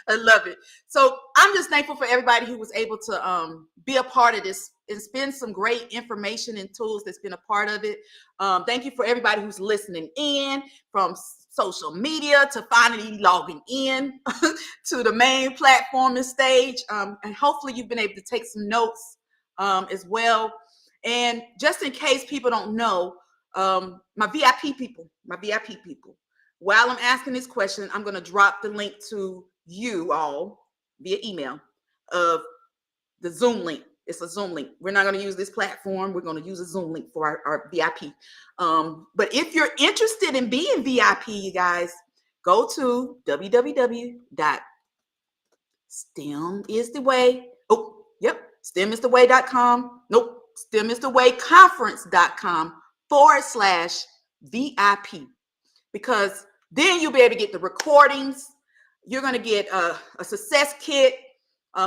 I love it. So I'm just thankful for everybody who was able to be a part of this and spend some great information and tools that's been a part of it. Thank you for everybody who's listening in from social media to finally logging in to the main platform and stage. And hopefully you've been able to take some notes as well. And just in case people don't know, my VIP people, while I'm asking this question, I'm going to drop the link to you all via email of the Zoom link. It's a Zoom link. We're not going to use this platform. We're going to use a Zoom link for our VIP. But if you're interested in being VIP, you guys, go to www.stemisttheway. Oh, yep. STEMisttheway.com. Nope. STEMistthewayconference.com/VIP, because then you'll be able to get the recordings. You're going to get a success kit.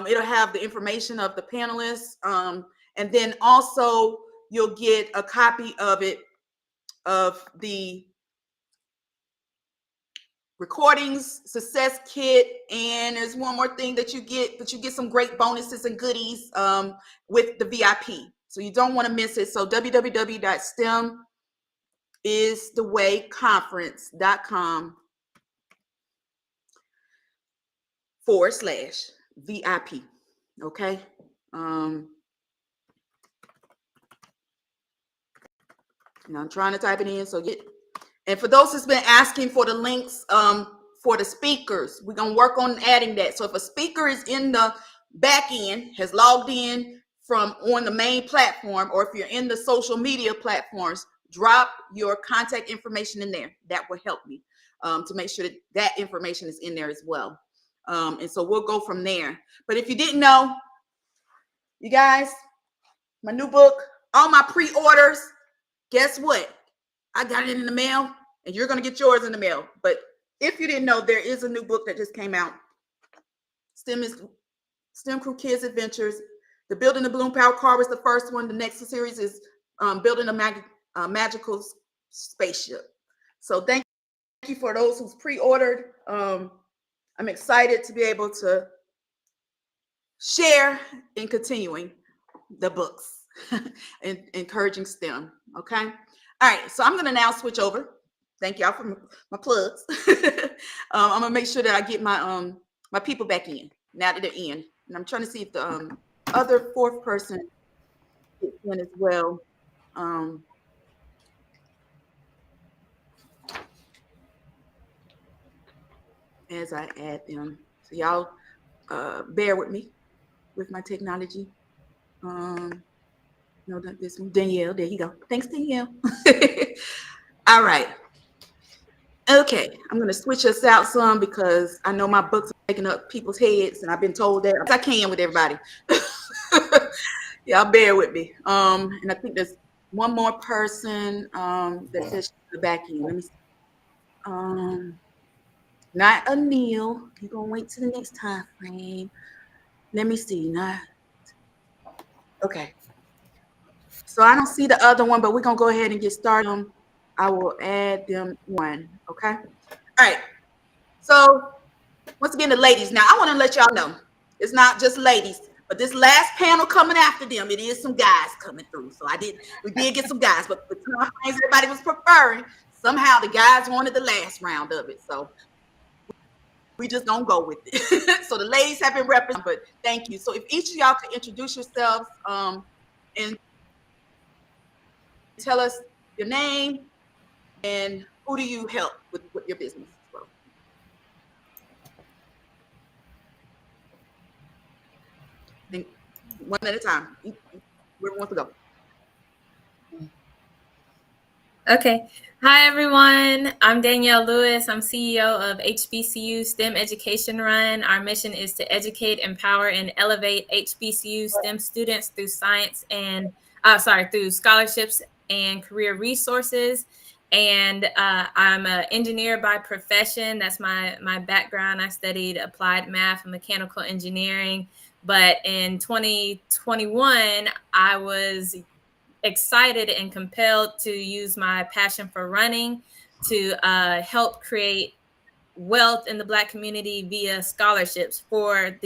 It'll have the information of the panelists. And then also you'll get a copy of it, of the recordings, success kit, and there's one more thing that you get, some great bonuses and goodies with the VIP. So you don't want to miss it. So www.stemistthewayconference.com/VIP. Okay. And I'm trying to type it in. So and for those who's been asking for the links for the speakers, we're going to work on adding that. So if a speaker is in the back end, has logged in from on the main platform, or if you're in the social media platforms, drop your contact information in there. That will help me to make sure that that information is in there as well. And so we'll go from there. But if you didn't know, you guys, my new book, all my pre-orders, guess what? I got it in the mail, and you're going to get yours in the mail. But if you didn't know, there is a new book that just came out. STEM Crew Kids Adventures. The Building the Bloom Power card was the first one. The next series is Building a Magical Spaceship. So thank you for those who's pre-ordered. I'm excited to be able to share in continuing the books and encouraging STEM. Okay. All right. So I'm going to now switch over. Thank y'all for my plugs. I'm going to make sure that I get my my people back in now that they're in. And I'm trying to see if the other fourth person gets in as well. As I add them. So y'all bear with me with my technology. No, not this one. Danielle, there you go. Thanks, Danielle. All right. Okay, I'm gonna switch us out some because I know my books are taking up people's heads, and I've been told that I can with everybody. Y'all bear with me. And I think there's one more person that says the back end. Let me see. Not Anil. You're gonna wait till the next time frame. Let me see. Not okay. So I don't see the other one, but we're gonna go ahead and get started. I will add them one. Okay. All right. So once again, the ladies. Now I want to let y'all know it's not just ladies, but this last panel coming after them, it is some guys coming through. So we did get some guys, but the time frames everybody was preferring, somehow the guys wanted the last round of it. So we just gonna go with it. So the ladies have been represented, but thank you. So if each of y'all could introduce yourselves and tell us your name and who do you help with your business as well. And one at a time. Whoever wants to go. Okay. Hi, everyone. I'm Danielle Lewis. I'm CEO of HBCU STEM Education Run. Our mission is to educate, empower, and elevate HBCU STEM students through through scholarships and career resources. And I'm an engineer by profession. That's my background. I studied applied math and mechanical engineering. But in 2021, I was excited and compelled to use my passion for running to help create wealth in the Black community via scholarships for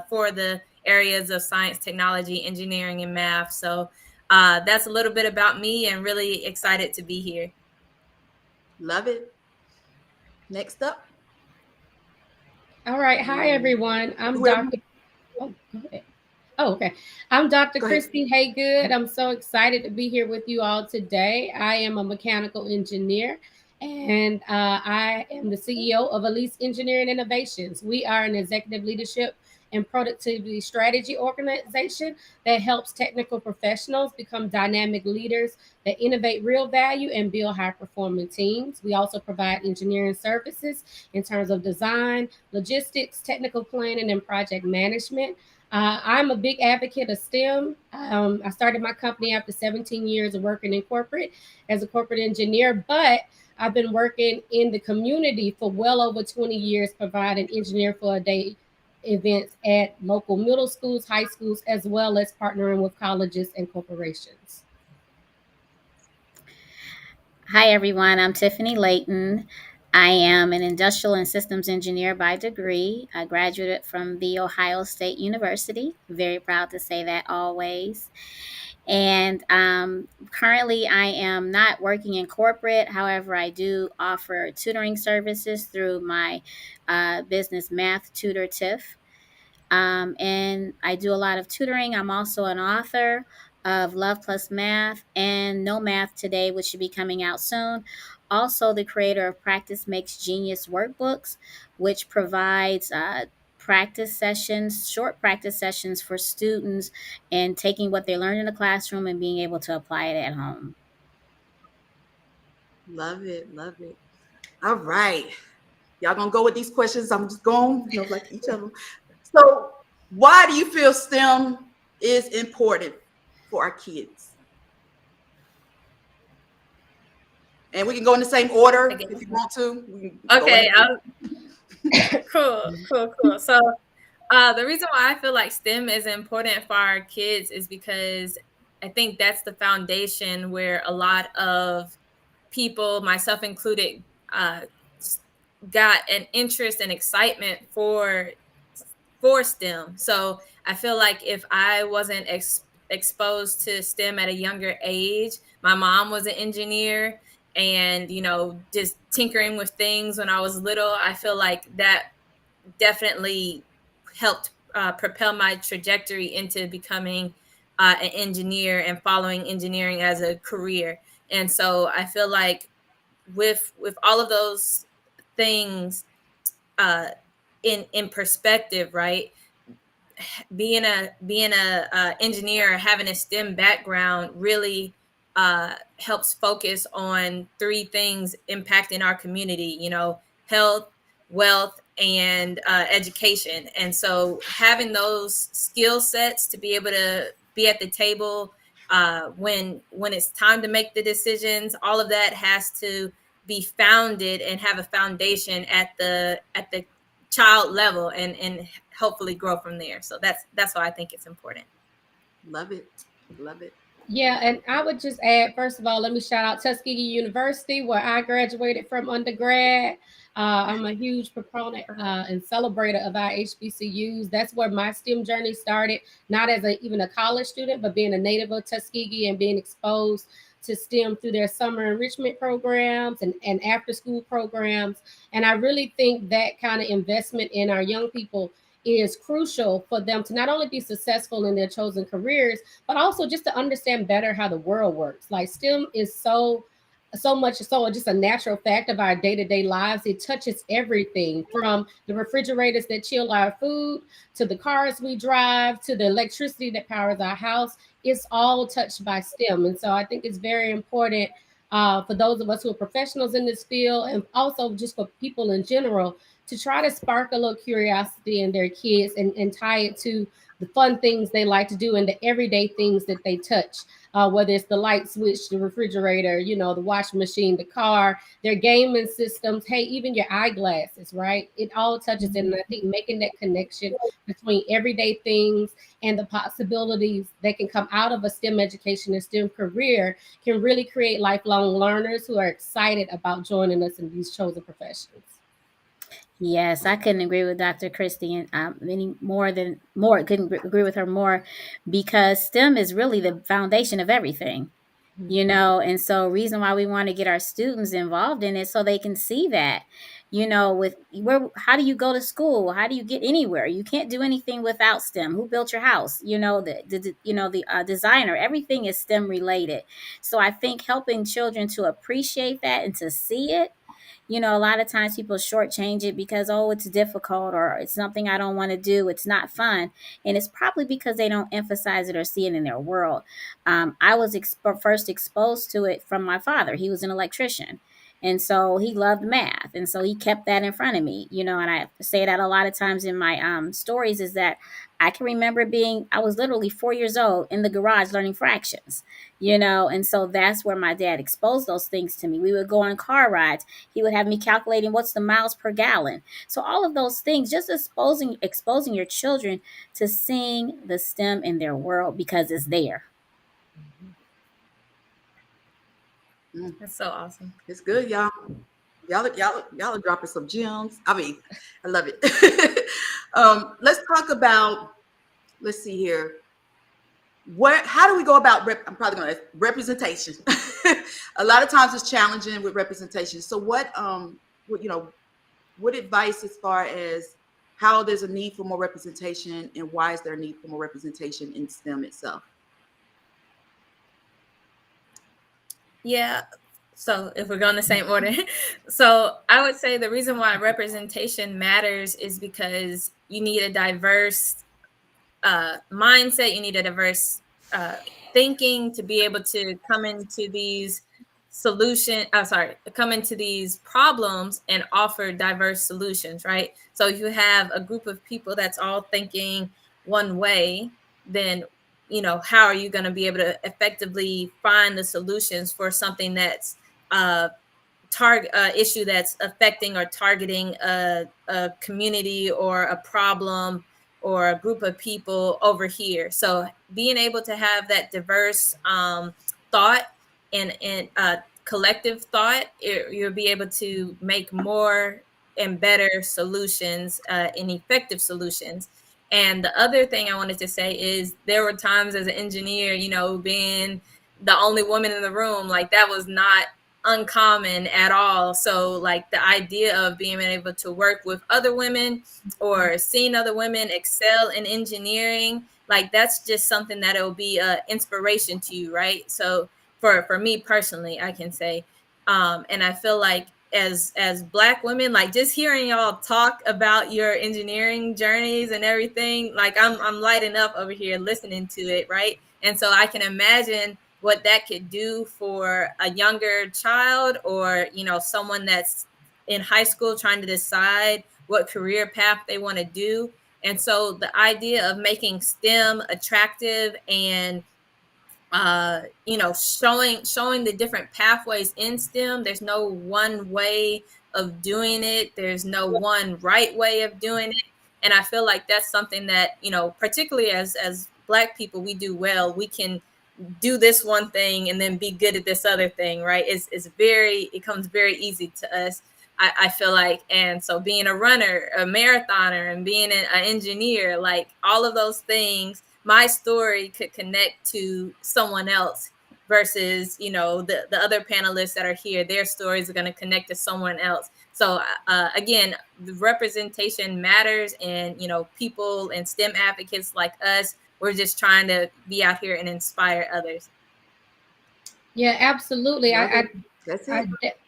for the areas of science, technology, engineering, and math. So that's a little bit about me, and really excited to be here. Love it. Next up. All right. Hi, everyone. I'm Whoever- Dr. Oh, go ahead. Oh, okay. I'm Dr. Go ahead. Christy Haygood. I'm so excited to be here with you all today. I am a mechanical engineer, and I am the CEO of Elise Engineering Innovations. We are an executive leadership and productivity strategy organization that helps technical professionals become dynamic leaders that innovate real value and build high-performing teams. We also provide engineering services in terms of design, logistics, technical planning, and project management. I'm a big advocate of STEM. I started my company after 17 years of working in corporate as a corporate engineer, but I've been working in the community for well over 20 years, providing Engineer for a Day events at local middle schools, high schools, as well as partnering with colleges and corporations. Hi, everyone. I'm Tiffany Layton. I am an industrial and systems engineer by degree. I graduated from The Ohio State University. Very proud to say that always. And currently, I am not working in corporate. However, I do offer tutoring services through my business math tutor, TIFF. And I do a lot of tutoring. I'm also an author of Love Plus Math and No Math Today, which should be coming out soon. Also, the creator of Practice Makes Genius workbooks, which provides practice sessions, short practice sessions for students and taking what they learn in the classroom and being able to apply it at home. Love it. Love it. All right. Y'all gonna go with these questions. I'm just going, like each of them. So why do you feel STEM is important for our kids? And we can go in the same order if you want to. Okay. Cool. So the reason why I feel like STEM is important for our kids is because I think that's the foundation where a lot of people, myself included, got an interest and excitement for STEM. So I feel like if I wasn't exposed to STEM at a younger age, my mom was an engineer, and just tinkering with things when I was little, I feel like that definitely helped propel my trajectory into becoming an engineer and following engineering as a career. And so I feel like with all of those things in perspective, right? Being a engineer, having a STEM background really helps focus on three things impacting our community, health, wealth, and education. And so having those skill sets to be able to be at the table when it's time to make the decisions, all of that has to be founded and have a foundation at the child level, and hopefully grow from there. So that's why I think it's important. Love it. Love it. Yeah, and I would just add, first of all, let me shout out Tuskegee University, where I graduated from undergrad. I'm a huge proponent and celebrator of our HBCUs. That's where my STEM journey started, not as even a college student, but being a native of Tuskegee and being exposed to STEM through their summer enrichment programs and after school programs. And I really think that kind of investment in our young people is crucial for them to not only be successful in their chosen careers, but also just to understand better how the world works. Like STEM is so much just a natural fact of our day-to-day lives. It touches everything from the refrigerators that chill our food, to the cars we drive, to the electricity that powers our house. It's all touched by STEM. And so I think it's very important for those of us who are professionals in this field, and also just for people in general, to try to spark a little curiosity in their kids and tie it to the fun things they like to do and the everyday things that they touch, whether it's the light switch, the refrigerator, the washing machine, the car, their gaming systems, hey, even your eyeglasses, right? It all touches it. And I think making that connection between everyday things and the possibilities that can come out of a STEM education and STEM career can really create lifelong learners who are excited about joining us in these chosen professions. Yes, I couldn't agree with Dr. Christie couldn't agree with her more, because STEM is really the foundation of everything, and so reason why we want to get our students involved in it so they can see that, how do you go to school? How do you get anywhere? You can't do anything without STEM. Who built your house? The designer, everything is STEM related. So I think helping children to appreciate that and to see it, a lot of times people shortchange it because, oh, it's difficult, or it's something I don't want to do. It's not fun. And it's probably because they don't emphasize it or see it in their world. I was first exposed to it from my father. He was an electrician. And so he loved math. And so he kept that in front of me, and I say that a lot of times in my stories, is that I can remember I was literally 4 years old in the garage learning fractions, and so that's where my dad exposed those things to me. We would go on car rides. He would have me calculating what's the miles per gallon. So all of those things, just exposing your children to seeing the STEM in their world because it's there. That's so awesome. It's good, y'all. Y'all are dropping some gems. I mean, I love it. Let's talk about, let's see here. How do we go about, representation? A lot of times it's challenging with representation. So what advice as far as how there's a need for more representation, and why is there a need for more representation in STEM itself? Yeah. So if we're going the same order, so I would say the reason why representation matters is because you need a diverse mindset, you need a diverse thinking to be able to come into these come into these problems and offer diverse solutions, right? So if you have a group of people that's all thinking one way, then how are you going to be able to effectively find the solutions for something that's target issue that's affecting or targeting a community or a problem or a group of people over here. So being able to have that diverse thought and collective thought, you'll be able to make more and better solutions and effective solutions. And the other thing I wanted to say is there were times as an engineer, being the only woman in the room, like that was not uncommon at all. So like the idea of being able to work with other women or seeing other women excel in engineering, like that's just something that will be an inspiration to you, right? So for me personally, I can say, and I feel like as Black women, like just hearing y'all talk about your engineering journeys and everything, like I'm lighting up over here listening to it, right? And so I can imagine what that could do for a younger child or someone that's in high school trying to decide what career path they want to do. And so the idea of making STEM attractive and showing the different pathways in STEM. There's no one way of doing it. There's no one right way of doing it. And I feel like that's something that, particularly as Black people, we do well. We can do this one thing and then be good at this other thing, right? It comes very easy to us, I feel like. And so being a runner, a marathoner, and being an engineer, like all of those things, my story could connect to someone else versus, the other panelists that are here, their stories are going to connect to someone else. So again, the representation matters, and, people and STEM advocates like us, we're just trying to be out here and inspire others. Yeah, absolutely. That's it.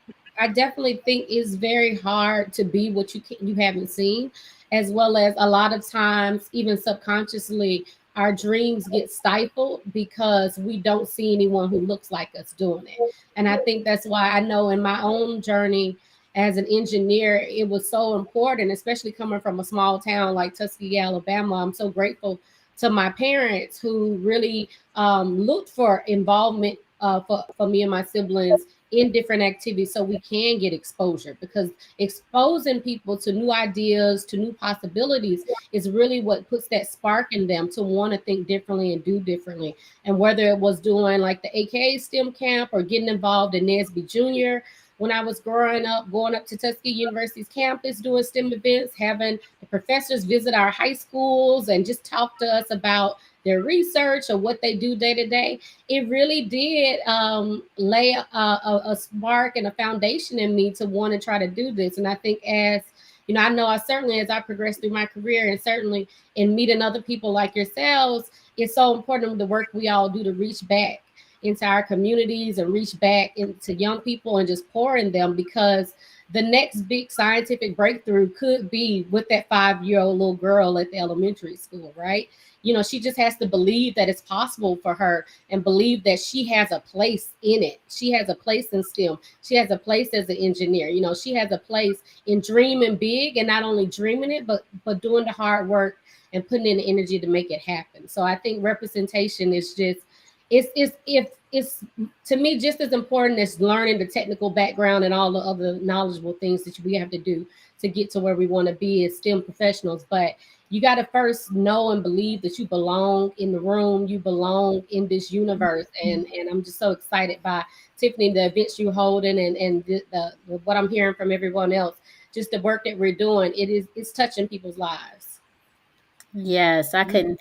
I definitely think it's very hard to be what you haven't seen, as well as a lot of times, even subconsciously, our dreams get stifled because we don't see anyone who looks like us doing it. And I think that's why I know in my own journey as an engineer, it was so important, especially coming from a small town like Tuskegee, Alabama. I'm so grateful to my parents who really looked for involvement for me and my siblings in different activities so we can get exposure, because exposing people to new ideas, to new possibilities is really what puts that spark in them to want to think differently and do differently. And whether it was doing like the AKA STEM camp or getting involved in NSBE Junior, when I was growing up, going up to Tuskegee University's campus, doing STEM events, having the professors visit our high schools and just talk to us about their research or what they do day to day, it really did lay a spark and a foundation in me to want to try to do this. And I think as I progressed through my career, and certainly in meeting other people like yourselves, it's so important the work we all do to reach back into our communities and reach back into young people and just pour in them, because the next big scientific breakthrough could be with that 5-year-old little girl at the elementary school, right? She just has to believe that it's possible for her and believe that she has a place in it. She has a place in STEM. She has a place as an engineer. She has a place in dreaming big, and not only dreaming it, but doing the hard work and putting in the energy to make it happen. So I think representation is just, it's to me just as important as learning the technical background and all the other knowledgeable things that we have to do to get to where we want to be as STEM professionals. But you got to first know and believe that you belong in the room, you belong in this universe. And I'm just so excited by Tiffany, the events you're holding, and the what I'm hearing from everyone else, just the work that we're doing. It's touching people's lives. Yes, I couldn't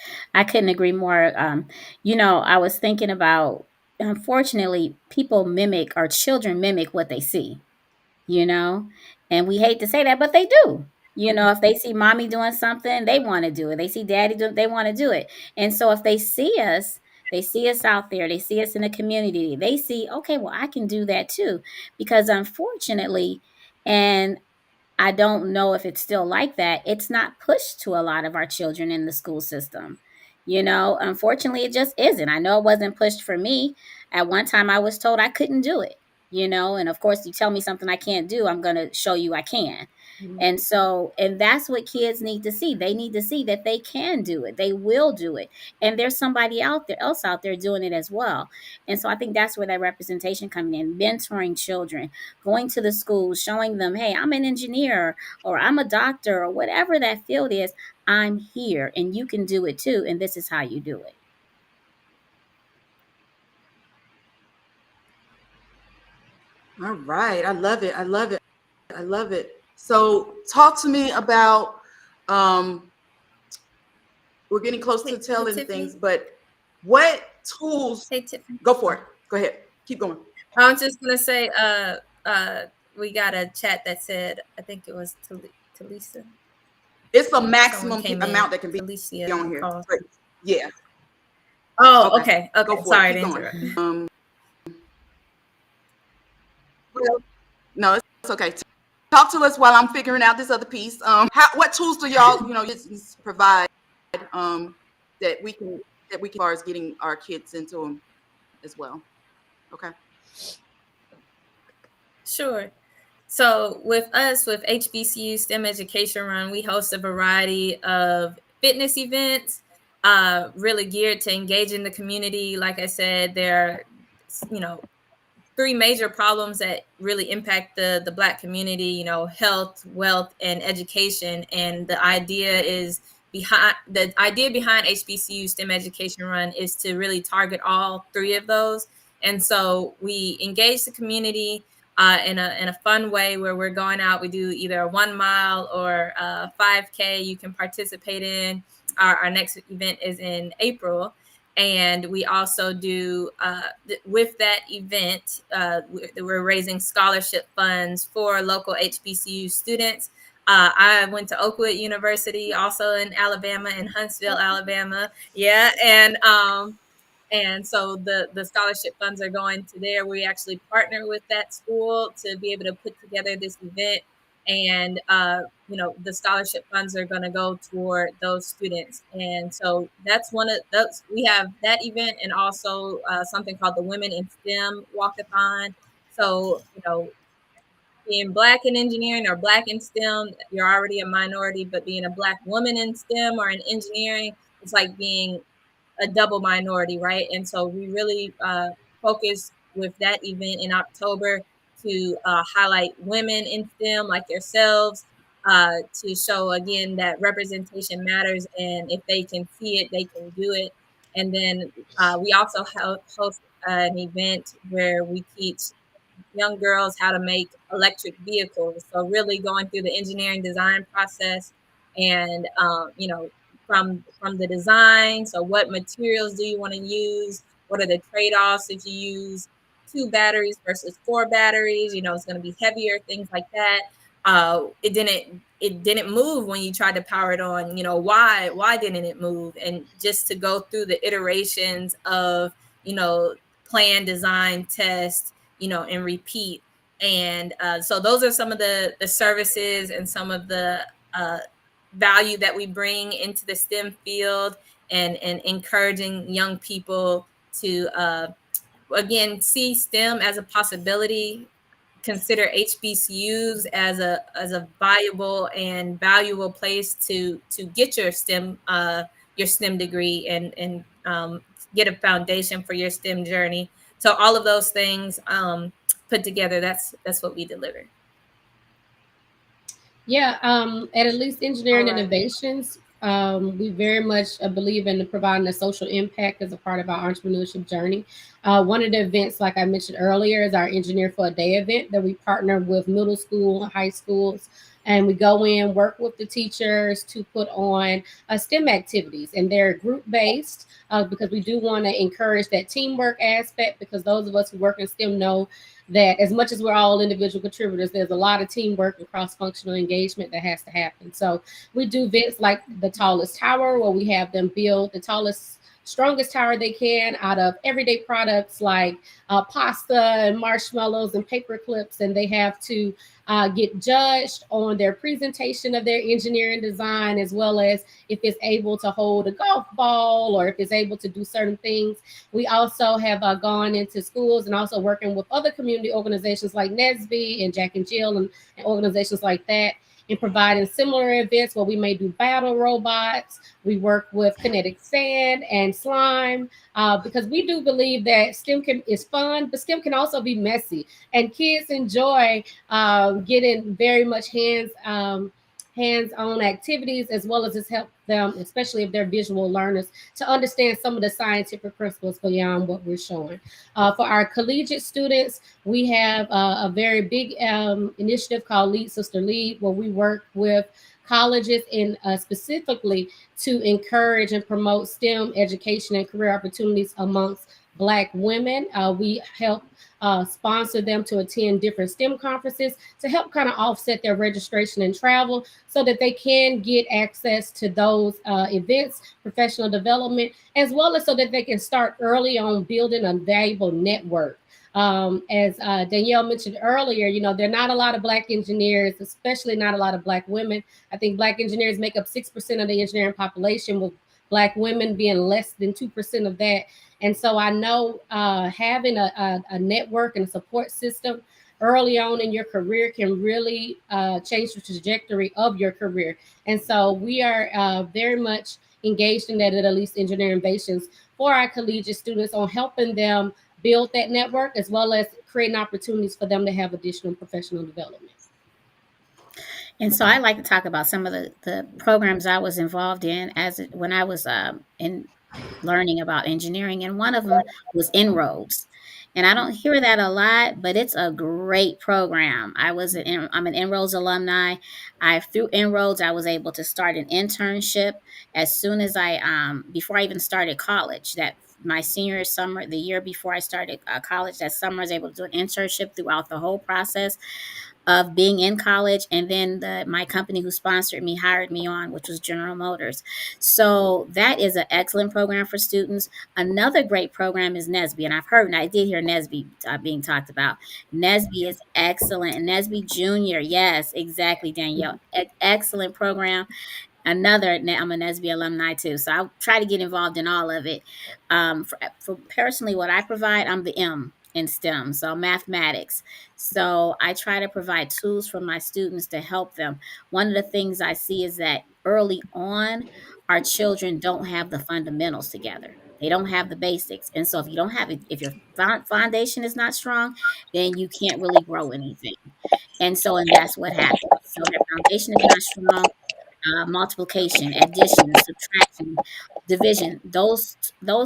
agree more. I was thinking about, unfortunately, children mimic what they see, and we hate to say that, but they do. If they see mommy doing something, they want to do it. They see daddy they want to do it. And so if they see us They see us out there. They see us in the community. They see, okay, well, I can do that too. Because unfortunately, and I don't know if it's still like that, it's not pushed to a lot of our children in the school system. Unfortunately, it just isn't. I know it wasn't pushed for me. At one time, I was told I couldn't do it, and of course, you tell me something I can't do, I'm going to show you I can. And that's what kids need to see. They need to see that they can do it. They will do it. And there's somebody else out there doing it as well. And so I think that's where that representation coming in, mentoring children, going to the schools, showing them, hey, I'm an engineer or I'm a doctor or whatever that field is. I'm here and you can do it too. And this is how you do it. All right. I love it. I love it. I love it. So talk to me about, we're getting close to telling things, but what tools, Hey, Tiffany. go for it. Go ahead. Keep going. I was just gonna say, we got a chat that said, I think it was Talisa. It's a maximum Someone came amount in. that can be Alicia on here. calls. But yeah. Oh, Okay. okay. Go for Sorry it. to Keep interrupt. going. Well, no, it's okay. Talk to us while I'm figuring out this other piece. What tools do y'all, just provide that we can as far as getting our kids into them as well? Okay. Sure. So with us, with HBCU STEM Education Run, we host a variety of fitness events, really geared to engage in the community. Like I said, there are, 3 major problems that really impact the Black community, health, wealth, and education. And the idea behind HBCU STEM Education Run is to really target all 3 of those. And so we engage the community in a fun way where we're going out. We do either a 1 mile or a 5K you can participate in. Our next event is in April. And we also do, with that event, we're raising scholarship funds for local HBCU students. I went to Oakwood University, also in Alabama, in Huntsville, Alabama. Yeah, and so the scholarship funds are going to there. We actually partner with that school to be able to put together this event. And, the scholarship funds are going to go toward those students. And so that's one of those. We have that event and also something called the Women in STEM Walkathon. So, being Black in engineering or Black in STEM, you're already a minority, but being a Black woman in STEM or in engineering, it's like being a double minority, right? And so we really focus with that event in October to highlight women in STEM like yourselves, to show again that representation matters, and if they can see it, they can do it. And then we also host an event where we teach young girls how to make electric vehicles. So really going through the engineering design process and, from the design. So what materials do you want to use? What are the trade-offs if you use 2 batteries versus 4 batteries? It's going to be heavier, things like that. It didn't move when you tried to power it on. Why didn't it move? And just to go through the iterations of, plan, design, test, and repeat. And so those are some of the services and some of the value that we bring into the STEM field, and encouraging young people to, again, see STEM as a possibility, consider HBCUs as a viable and valuable place to get your STEM degree and get a foundation for your STEM journey. So all of those things put together, that's what we deliver. Yeah, at Elise Engineering All right. Innovations, we very much believe in providing a social impact as a part of our entrepreneurship journey. One of the events, like I mentioned earlier, is our Engineer for a Day event that we partner with middle school and high schools. And we go in, work with the teachers to put on STEM activities. And they're group-based because we do want to encourage that teamwork aspect, because those of us who work in STEM know that as much as we're all individual contributors, there's a lot of teamwork and cross-functional engagement that has to happen. So we do events like the Tallest Tower, where we have them build the tallest strongest tower they can out of everyday products like pasta and marshmallows and paper clips, and they have to get judged on their presentation of their engineering design, as well as if it's able to hold a golf ball or if it's able to do certain things. We also have gone into schools and also working with other community organizations like NSBE and Jack and Jill and organizations like that, in providing similar events where we may do battle robots. We work with kinetic sand and slime because we do believe that STEM is fun, but STEM can also be messy. And kids enjoy getting very much hands-on activities, as well as just help them, especially if they're visual learners, to understand some of the scientific principles beyond what we're showing. For our collegiate students, we have a very big initiative called Lead Sister Lead, where we work with colleges and specifically to encourage and promote STEM education and career opportunities amongst Black women. We help sponsor them to attend different STEM conferences to help kind of offset their registration and travel so that they can get access to those events, professional development, as well as so that they can start early on building a valuable network. As Danielle mentioned earlier, you know, there are not a lot of Black engineers, especially not a lot of Black women. I think Black engineers make up 6% of the engineering population, with Black women being less than 2% of that. And so I know having a network and a support system early on in your career can really change the trajectory of your career. And so we are very much engaged in that at Elise Engineering Innovations for our collegiate students on helping them build that network, as well as creating opportunities for them to have additional professional development. And so I like to talk about some of the programs I was involved in when I was in learning about engineering, and one of them was En-ROADS. And I don't hear that a lot, but it's a great program. I'm an En-ROADS alumni. Through En-ROADS, I was able to start an internship as soon as before I even started college. That my senior summer, the year before I started college, that summer I was able to do an internship throughout the whole process of being in college. And then my company who sponsored me hired me on, which was General Motors. So that is an excellent program for students. Another great program is NSBE. And I did hear NSBE being talked about. NSBE is excellent. And NSBE Junior, yes, exactly, Danielle. Excellent program. I'm a NSBE alumni too, so I'll try to get involved in all of it. For personally, what I provide, I'm the M in STEM, so mathematics. So I try to provide tools for my students to help them. One of the things I see is that early on, our children don't have the fundamentals together. They don't have the basics. And so if you don't have it, if your foundation is not strong, then you can't really grow anything. And that's what happens. So their foundation is not strong. Multiplication, addition, subtraction, division, those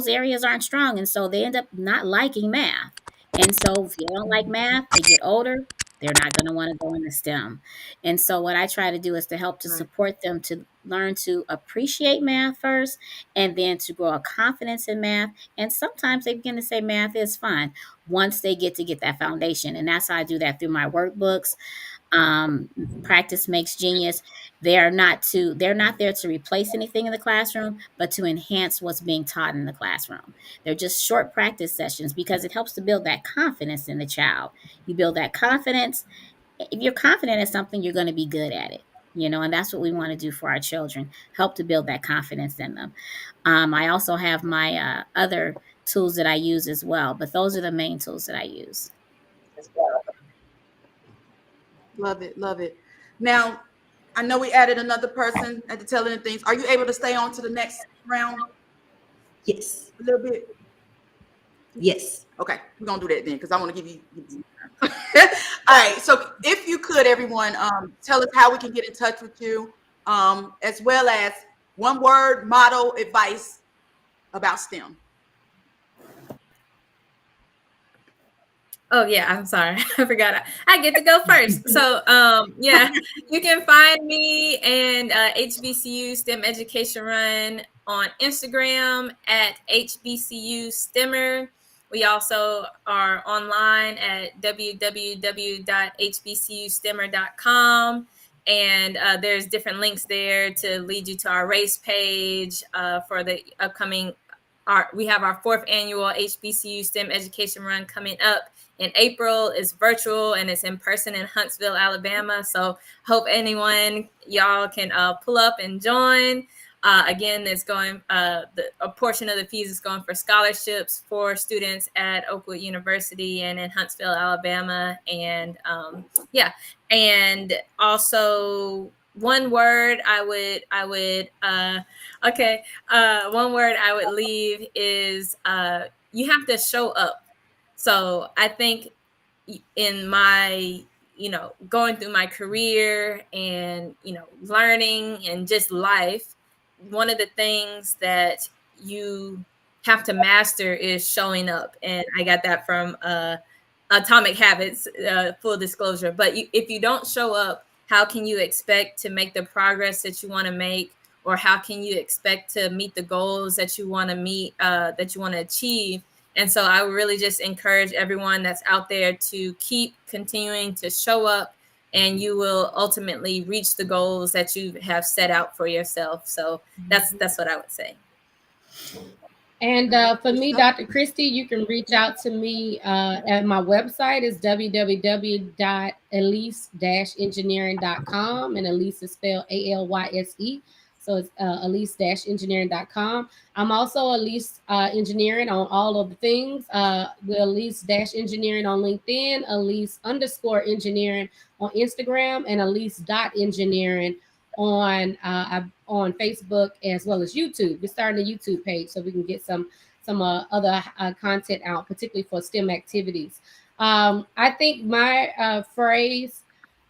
areas aren't strong, and so they end up not liking math. And so if you don't like math, they get older, they're not going to want to go into STEM. And so what I try to do is to help to support them to learn to appreciate math first, and then to grow a confidence in math. And sometimes they begin to say math is fun once they get that foundation. And that's how I do that through my workbooks. Practice makes genius. They're not there to replace anything in the classroom, but to enhance what's being taught in the classroom. They're just short practice sessions because it helps to build that confidence in the child. You build that confidence. If you're confident in something, you're going to be good at it. And that's what we want to do for our children, help to build that confidence in them. I also have my other tools that I use as well, but those are the main tools that I use. Love it. Love it. Now, I know we added another person at the tail end of things. Are you able to stay on to the next round? Yes. A little bit? Yes. Okay. We're going to do that then, because I want to give you all right. So if you could, everyone, tell us how we can get in touch with you, as well as one word, motto, advice about STEM. Oh yeah, I'm sorry. I forgot. I get to go first. So you can find me and HBCU STEM Education Run on Instagram at HBCU STEMmer. We also are online at www.hbcustemmer.com. And there's different links there to lead you to our race page for the upcoming we have our 4th annual HBCU STEM education run coming up in April. It's virtual and it's in person in Huntsville, Alabama. So hope y'all can pull up and join. Again, it's going, a portion of the fees is going for scholarships for students at Oakwood University and in Huntsville, Alabama. And and also one word one word I would leave is you have to show up. So I think in my, going through my career and, learning and just life, one of the things that you have to master is showing up. And I got that from Atomic Habits, full disclosure. But if you don't show up, how can you expect to make the progress that you want to make? Or how can you expect to meet the goals that you want to meet, that you want to achieve? And so I would really just encourage everyone that's out there to keep continuing to show up, and you will ultimately reach the goals that you have set out for yourself. So that's what I would say. And for me, Dr. Christie, you can reach out to me at my website is www.alyse-engineering.com, and Alyse is spelled ALYSE. So it's alyse-engineering.com. I'm also Alyse Engineering on all of the things. We're Alyse-engineering on LinkedIn, Alyse_engineering on Instagram, and Alyse.engineering on Facebook as well as YouTube. We're starting a YouTube page so we can get some other content out, particularly for STEM activities. I think my phrase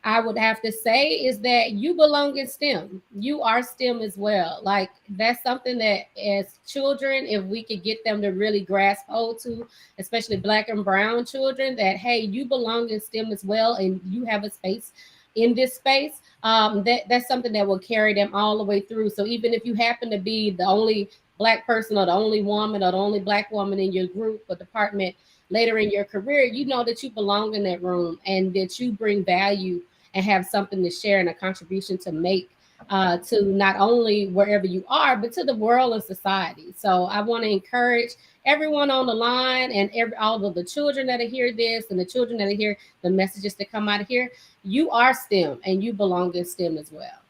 I would have to say is that you belong in STEM. You are STEM as well. Like, that's something that as children, if we could get them to really grasp hold to, especially Black and brown children, that, hey, you belong in STEM as well, and you have a space in this space. That's something that will carry them all the way through. So even if you happen to be the only Black person or the only woman or the only Black woman in your group or department later in your career, you know that you belong in that room and that you bring value and have something to share and a contribution to make to not only wherever you are, but to the world and society. So I want to encourage everyone on the line and all of the children that hear this and the children that hear the messages that come out of here. You are STEM and you belong in STEM as well.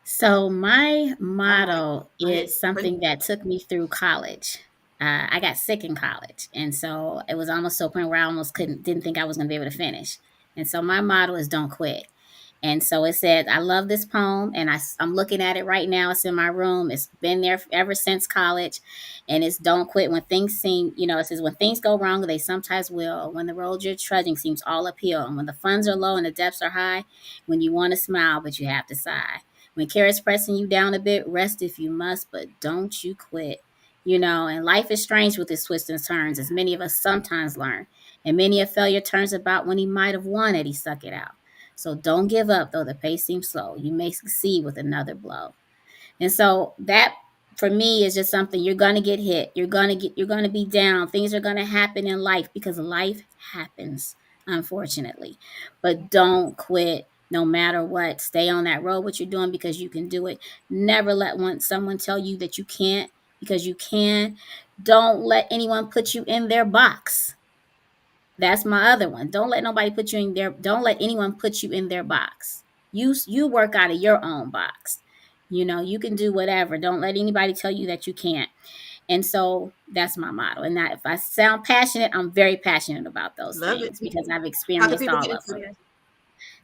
So my motto is something that took me through college. I got sick in college, and so it was almost to a point where I almost didn't think I was going to be able to finish. And so my motto is "Don't quit." And so it said, I love this poem, and I'm looking at it right now. It's in my room. It's been there ever since college, and it's "Don't quit when things seem, it says, when things go wrong, they sometimes will. When the road you're trudging seems all uphill, and when the funds are low and the depths are high, when you want to smile but you have to sigh. When care is pressing you down a bit, rest if you must, but don't you quit. And life is strange with its twists and turns, as many of us sometimes learn. And many a failure turns about when he might have won it, he stuck it out. So don't give up, though the pace seems slow. You may succeed with another blow. And so that, for me, is just something. You're going to get hit. You're going to be down. Things are going to happen in life because life happens, unfortunately. But don't quit. No matter what, stay on that road, what you're doing, because you can do it. Never let someone tell you that you can't, because you can. Don't let anyone put you in their box. That's my other one. Don't let nobody put you in their, don't let anyone put you in their box. You work out of your own box. You can do whatever. Don't let anybody tell you that you can't. And so that's my motto. And that, if I sound passionate, I'm very passionate about those things because I've experienced all of them.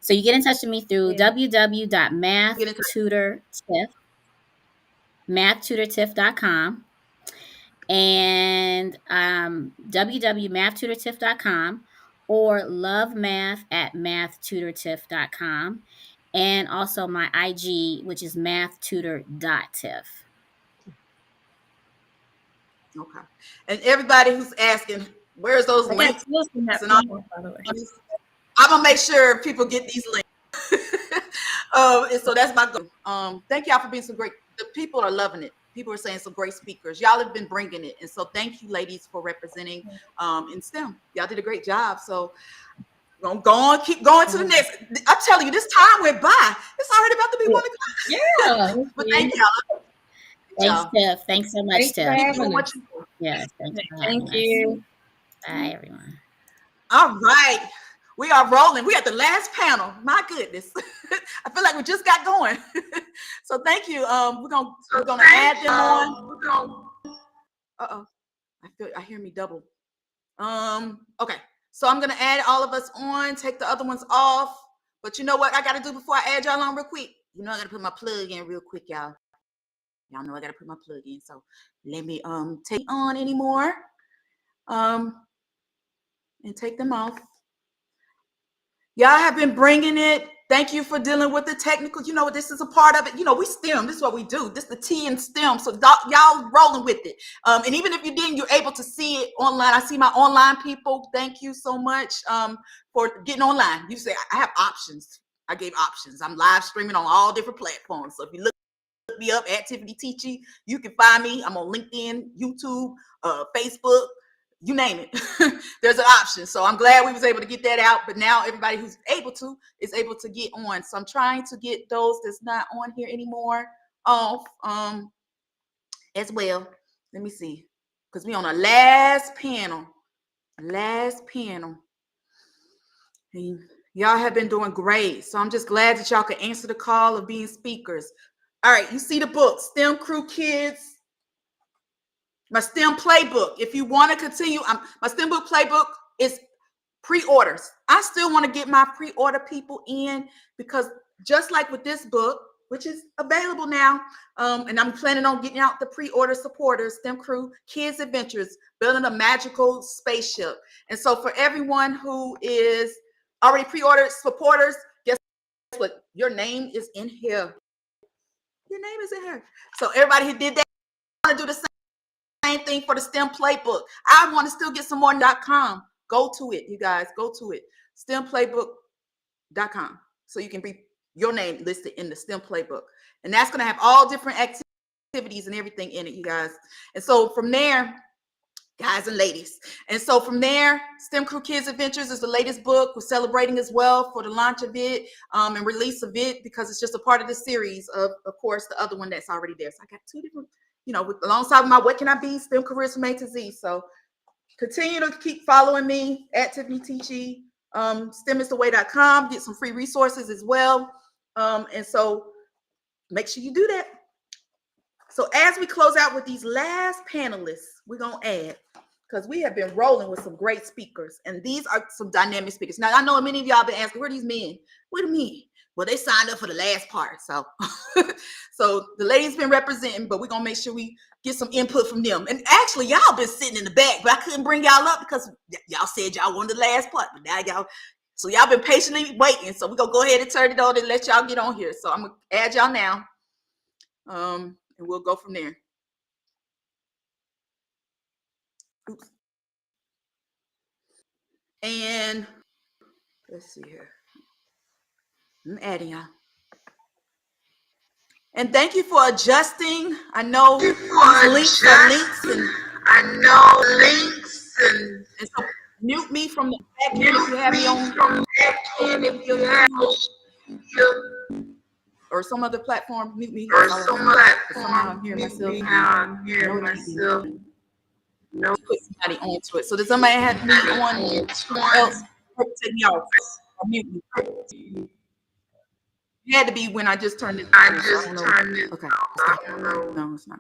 So you get in touch with me through www.mathtutortiff.com and www.mathtutortiff.com or lovemath@mathtutortiff.com, and also my IG, which is mathtutor.tiff. Okay. And everybody who's asking, where's those links? I'm gonna make sure people get these links. And so that's my goal. Thank y'all for being so great. The people are loving it. People are saying some great speakers. Y'all have been bringing it. And so thank you, ladies, for representing in STEM. Y'all did a great job. So go on, keep going to the next. I'm telling you, this time went by. It's already about to be 1 o'clock. Yeah. But thank y'all. Thanks, y'all. Tiff. Thanks so much, Thanks for Tiff. Keep having doing us. what you do. Yes, thanks for having Thank us. you. Bye, everyone. All right. We are rolling. We at the last panel. My goodness. I feel like we just got going. So thank you. We're gonna add them on. Uh-oh. I hear me double. Okay. So I'm gonna add all of us on, take the other ones off. But you know what I gotta do before I add y'all on real quick? You know I gotta put my plug in real quick, y'all. Y'all know I gotta put my plug in. So let me take on anymore. And take them off. Y'all have been bringing it. Thank you for dealing with the technical. You know, this is a part of it. You know, we STEM. This is what we do. This is the T in STEM. So y'all rolling with it. And even if you didn't, you're able to see it online. I see my online people. Thank you so much for getting online. You say, I have options. I gave options. I'm live streaming on all different platforms. So if you look me up at Tiffany Teachy, you can find me. I'm on LinkedIn, YouTube, Facebook. You name it. There's an option. So I'm glad we was able to get that out. But now everybody who's able to is able to get on. So I'm trying to get those that's not on here anymore off as well. Let me see. Because we on a last panel. And y'all have been doing great. So I'm just glad that y'all could answer the call of being speakers. All right, you see the book, STEM Crew Kids. My STEM playbook. If you want to continue, my STEM book playbook is pre-orders. I still want to get my pre-order people in because just like with this book, which is available now, and I'm planning on getting out the pre-order supporters, STEM Crew Kids Adventures, building a magical spaceship. And so for everyone who is already pre-ordered supporters, guess what? Your name is in here. Your name is in here. So everybody who did that, I want to do the same thing for the STEM playbook. I want to still get some more.com. Go to it, you guys. Go to it. STEMplaybook.com. So you can be your name listed in the STEM playbook. And that's going to have all different activities and everything in it, you guys. And so from there, guys and ladies. And so from there, STEM Crew Kids Adventures is the latest book. We're celebrating as well for the launch of it and release of it because it's just a part of the series of course, the other one that's already there. So I got two different, you know, alongside my What Can I Be? STEM Careers from A to Z. So continue to keep following me at Tiffany Teachy, STEMistheway.com. Get some free resources as well. And so make sure you do that. So as we close out with these last panelists, we're going to add, because we have been rolling with some great speakers. And these are some dynamic speakers. Now, I know many of y'all been asking, where are these men? What do you mean? Well, they signed up for the last part. So, so the ladies been representing, but we're going to make sure we get some input from them. And actually, y'all been sitting in the back, but I couldn't bring y'all up because y'all said y'all wanted the last part. But now so y'all been patiently waiting. So we're going to go ahead and turn it on and let y'all get on here. So I'm going to add y'all now. And we'll go from there. Oops. And let's see here. I'm adding y'all. And thank you for adjusting. I know links and so mute me from the back end if you have me on or some other platform. Mute me. Somehow I'm hearing myself. No, put somebody onto it. So does somebody have me on else? Take me off. Or mute me. It had to be when I just turned it. Okay. No, it's not.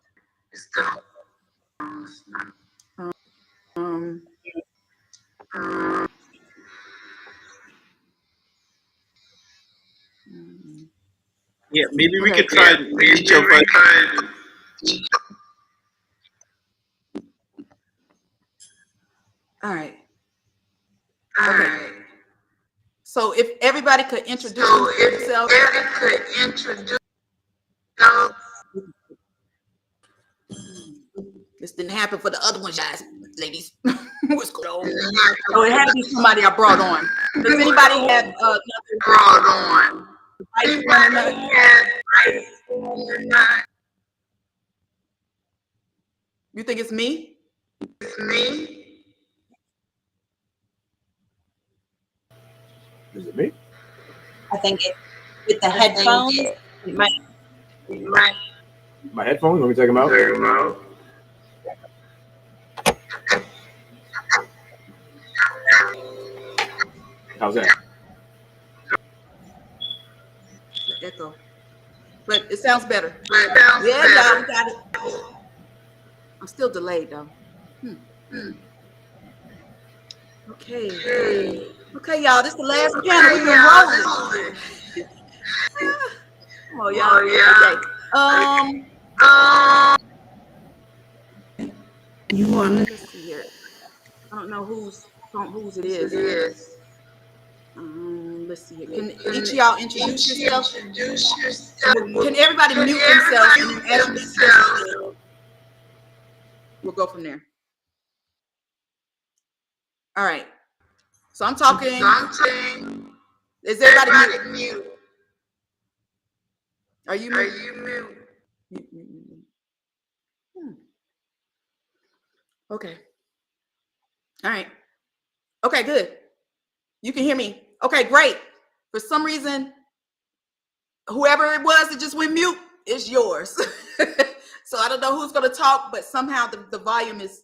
Yeah, maybe we could try each of us. All right. Okay. So if everybody could introduce themselves. This didn't happen for the other ones, guys, ladies. What's going on? So it had to be somebody I brought on. Does anybody have another brought on? You think it's me? It's me. Is it me? I think it with the headphones, it might. My headphones, let me take them out. How's that? The echo. But it sounds better. Yeah, y'all, we got it. I'm still delayed though. Okay. Okay, y'all. This is the last panel. We've been rolling. Come on, y'all. Okay. You want to? Let's see here. I don't know whose it is. Let's see here. Can each of y'all introduce yourself? Can everybody mute themselves and ask me? We'll go from there. All right. So I'm talking. Is everybody mute? Are you mute? Okay. All right. Okay, good. You can hear me. Okay, great. For some reason, whoever it was that just went mute, it's yours. So I don't know who's going to talk, but somehow the volume is,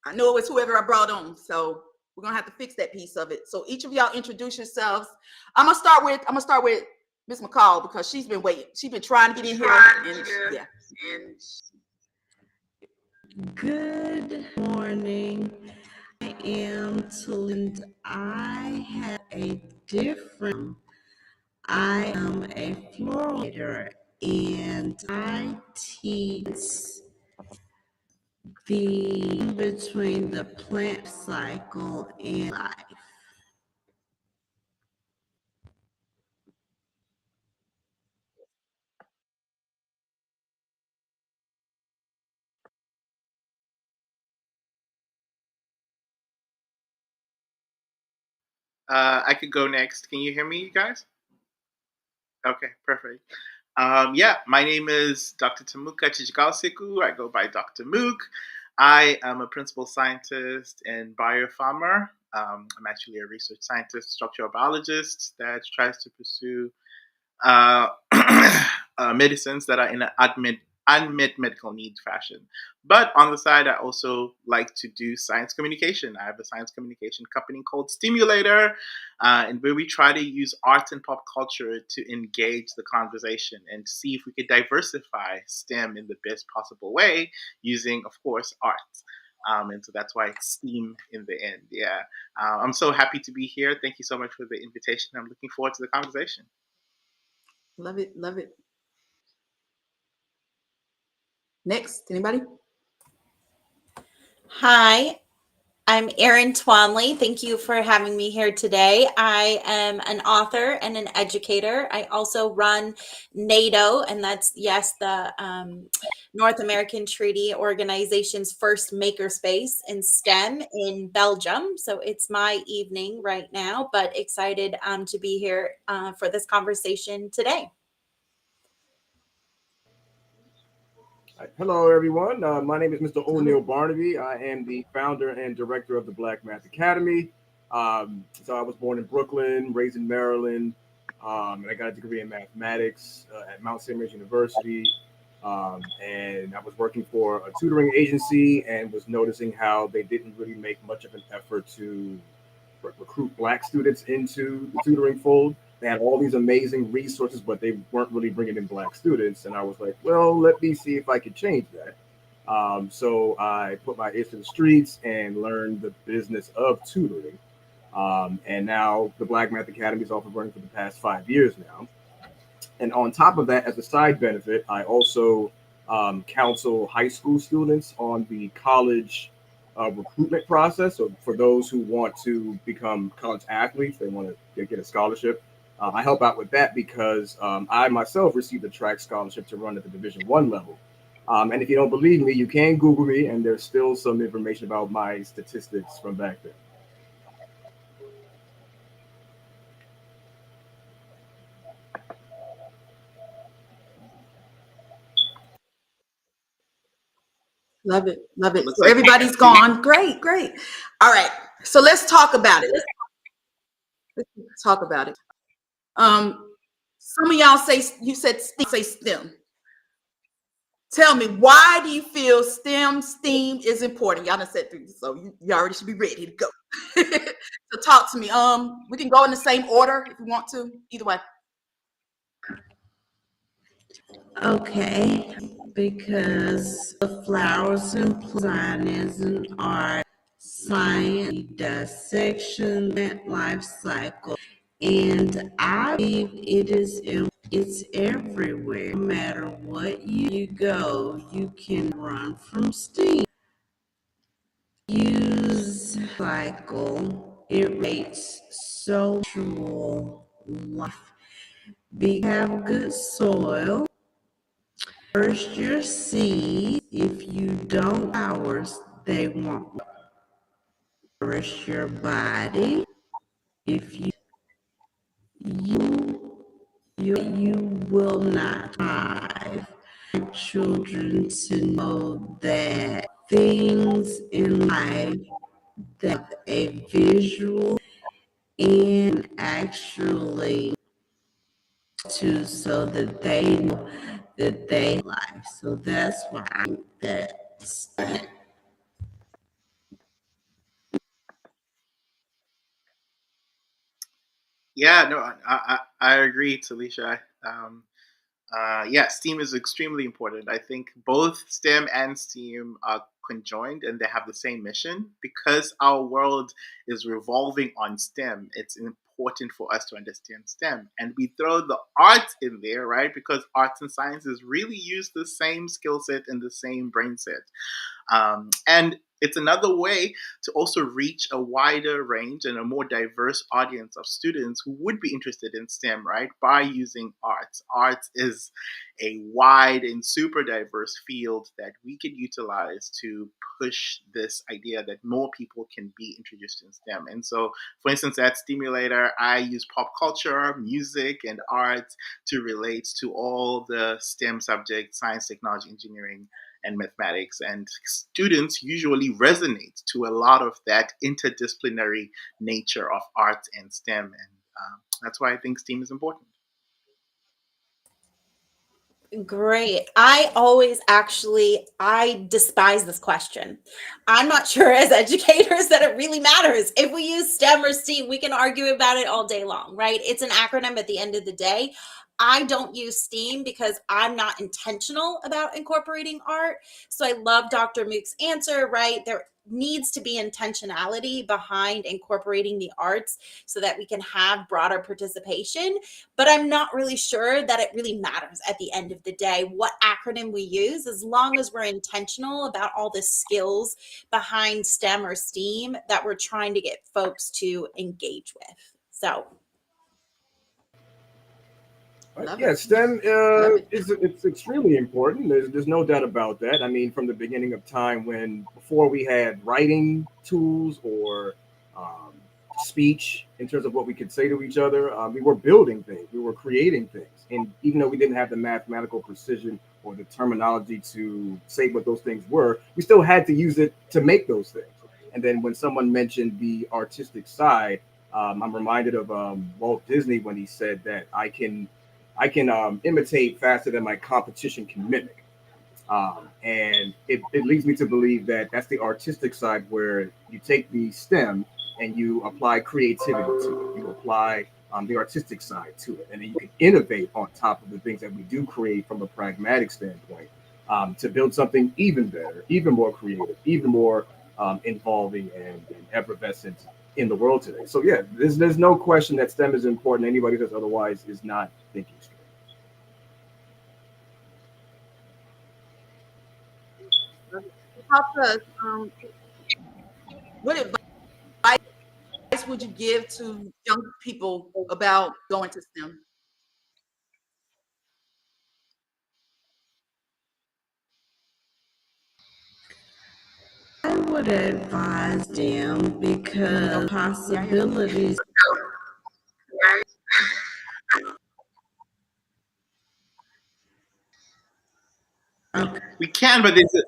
I know it was whoever I brought on. So we're going to have to fix that piece of it. So each of y'all introduce yourselves. I'm going to start with Ms. McCall because she's been waiting. She's been trying to get in here. Good morning. I am Talind. I have a different. I am a floridator and I teach the between the plant cycle and life. I could go next. Can you hear me, you guys? Okay, perfect. Yeah, my name is Dr. Temuka Chichigalsiku. I go by Dr. Mook. I am a principal scientist in BioPharma. I'm actually a research scientist, structural biologist that tries to pursue medicines that are in an unmet medical needs fashion. But on the side, I also like to do science communication. I have a science communication company called Stimulator, and where we try to use arts and pop culture to engage the conversation and see if we could diversify STEM in the best possible way using, of course, arts. And so that's why it's STEAM in the end. Yeah. I'm so happy to be here. Thank you so much for the invitation. I'm looking forward to the conversation. Love it. Love it. Next, anybody? Hi, I'm Erin Twanley. Thank you for having me here today. I am an author and an educator. I also run NATO, and that's, yes, the North American Treaty Organization's first makerspace in STEM in Belgium. So it's my evening right now, but excited to be here for this conversation today. Hello, everyone. My name is Mr. O'Neill Barnaby. I am the founder and director of the Black Math Academy. So I was born in Brooklyn, raised in Maryland, and I got a degree in mathematics at Mount St. Mary's University. And I was working for a tutoring agency and was noticing how they didn't really make much of an effort to recruit Black students into the tutoring fold. They had all these amazing resources, but they weren't really bringing in Black students. And I was like, well, let me see if I could change that. So I put my ears to the streets and learned the business of tutoring. And now the Black Math Academy is off and running for the past 5 years now. And on top of that, as a side benefit, I also counsel high school students on the college recruitment process. So for those who want to become college athletes, they want to get a scholarship. I help out with that because I myself received a track scholarship to run at the Division I level. And if you don't believe me, you can Google me, and there's still some information about my statistics from back then. Love it. Love it. So everybody's gone. Great, great. All right. So let's talk about it. Let's talk about it. Some of y'all say STEM. Tell me, why do you feel STEAM is important? Y'all done said three, so you already should be ready to go. So talk to me. We can go in the same order if you want to. Either way. Okay, because the flowers and design is an art, science, dissection, that life cycle, and I believe it's everywhere. No matter what you go, you can run from STEAM. Use cycle, it rates social life. Have good soil. First your seed. If you don't flowers, they won't nourish your body. If you will not thrive. Children to know that things in life that a visual and actually to so that they know that they life. So that's why I think that's Yeah, no, I agree, Talisha. Yeah, STEAM is extremely important. I think both STEM and STEAM are conjoined and they have the same mission. Because our world is revolving on STEM, it's important for us to understand STEM. And we throw the arts in there, right? Because arts and sciences really use the same skill set and the same brain set. And it's another way to also reach a wider range and a more diverse audience of students who would be interested in STEM, right? By using arts. Arts is a wide and super diverse field that we can utilize to push this idea that more people can be introduced in STEM. And so, for instance, at Stimulator, I use pop culture, music, and art to relate to all the STEM subjects: science, technology, engineering, and mathematics. And students usually resonate to a lot of that interdisciplinary nature of arts and STEM. And that's why I think STEAM is important. Great. I despise this question. I'm not sure as educators that it really matters. If we use STEM or STEAM, we can argue about it all day long, right? It's an acronym at the end of the day. I don't use STEAM because I'm not intentional about incorporating art. So I love Dr. Mook's answer, right? There needs to be intentionality behind incorporating the arts so that we can have broader participation. But I'm not really sure that it really matters at the end of the day what acronym we use, as long as we're intentional about all the skills behind STEM or STEAM that we're trying to get folks to engage with. So Yeah, STEM it's extremely important. There's no doubt about that. I mean, from the beginning of time, before we had writing tools or speech in terms of what we could say to each other, we were building things, we were creating things, and even though we didn't have the mathematical precision or the terminology to say what those things were, we still had to use it to make those things. And then when someone mentioned the artistic side, I'm reminded of Walt Disney when he said that I can imitate faster than my competition can mimic. And it leads me to believe that that's the artistic side, where you take the STEM and you apply creativity to it. You apply the artistic side to it. And then you can innovate on top of the things that we do create from a pragmatic standpoint to build something even better, even more creative, even more involving and effervescent in the world today. So yeah, there's no question that STEM is important. Anybody who says otherwise is not thinking straight. Talk to us. What advice would you give to young people about going to STEM? I would advise them because possibilities. Okay. We can, but there's an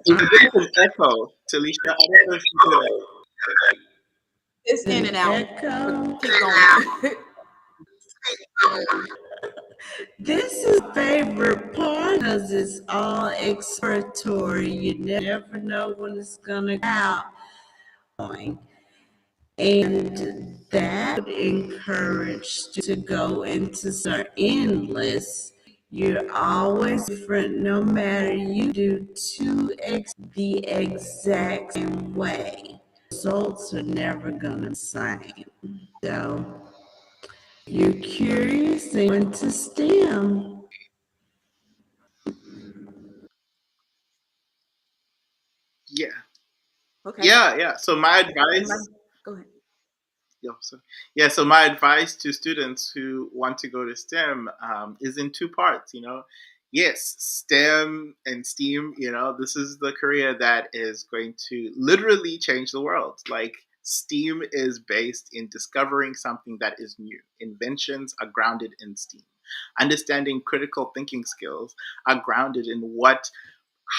echo, Talisha. I don't know if you do it. It's in and out. Echo. Keep going. This is my favorite part because it's all exploratory. You never know when it's gonna come out. And that would encourage students to go into our endless. You're always different no matter you do the exact same way. Results are never gonna be the same. So you're curious and went to STEM. Yeah. Okay. Yeah. So my And advice, go ahead. so my advice to students who want to go to STEM is in two parts. Yes, STEM and STEAM. This is the career that is going to literally change the world. Like, STEAM is based in discovering something that is new. Inventions are grounded in STEAM. Understanding critical thinking skills are grounded in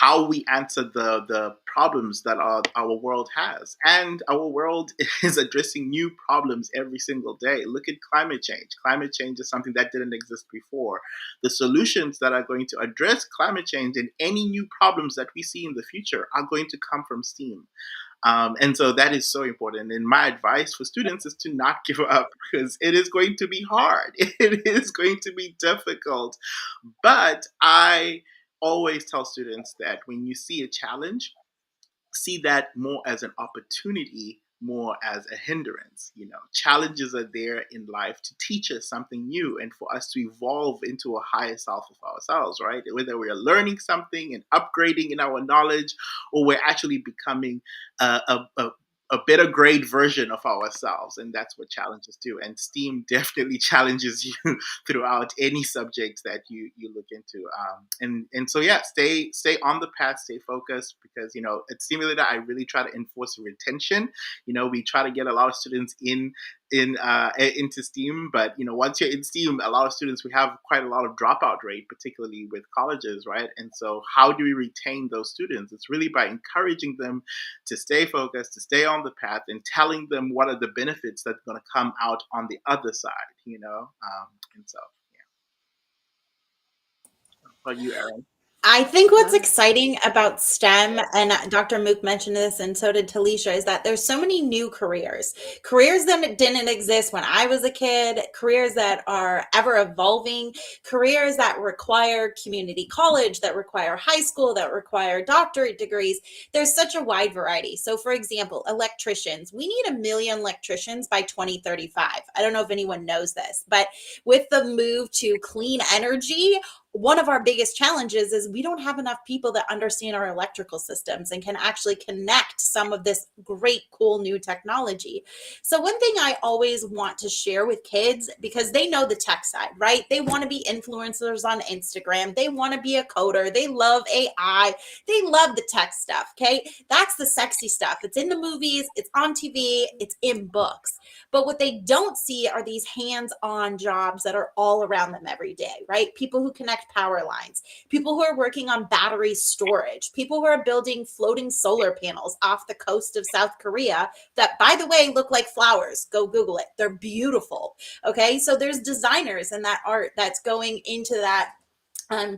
how we answer the problems that our world has. And our world is addressing new problems every single day. Look at climate change. Climate change is something that didn't exist before. The solutions that are going to address climate change and any new problems that we see in the future are going to come from STEAM. And so that is so important. And my advice for students is to not give up, because it is going to be hard. It is going to be difficult. But I always tell students that when you see a challenge, see that more as an opportunity, more as a hindrance. Challenges are there in life to teach us something new and for us to evolve into a higher self of ourselves, right? Whether we are learning something and upgrading in our knowledge, or we're actually becoming a better grade version of ourselves. And that's what challenges do. And STEAM definitely challenges you throughout any subject that you look into. And so, yeah, stay on the path, stay focused, because, at Stimulator, I really try to enforce retention. We try to get a lot of students into STEAM, but once you're in STEAM, a lot of students, we have quite a lot of dropout rate, particularly with colleges, right? And so how do we retain those students? It's really by encouraging them to stay focused, to stay on the path, and telling them what are the benefits that's going to come out on the other side, and so, yeah. How about you, Erin? I think what's exciting about STEM, and Dr. Mook mentioned this, and so did Talisha, is that there's so many new careers that didn't exist when I was a kid, careers that are ever evolving, careers that require community college, that require high school, that require doctorate degrees. There's such a wide variety. So, for example, electricians, we need 1 million electricians by 2035. I don't know if anyone knows this, but with the move to clean energy, one of our biggest challenges is we don't have enough people that understand our electrical systems and can actually connect some of this great, cool new technology. So one thing I always want to share with kids, because they know the tech side, right? They want to be influencers on Instagram. They want to be a coder. They love AI. They love the tech stuff, okay? That's the sexy stuff. It's in the movies. It's on TV. It's in books. But what they don't see are these hands-on jobs that are all around them every day, right? People who connect power lines, people who are working on battery storage, people who are building floating solar panels off the coast of South Korea that, by the way, look like flowers. Go Google it. They're beautiful. Okay. So there's designers and that art that's going into that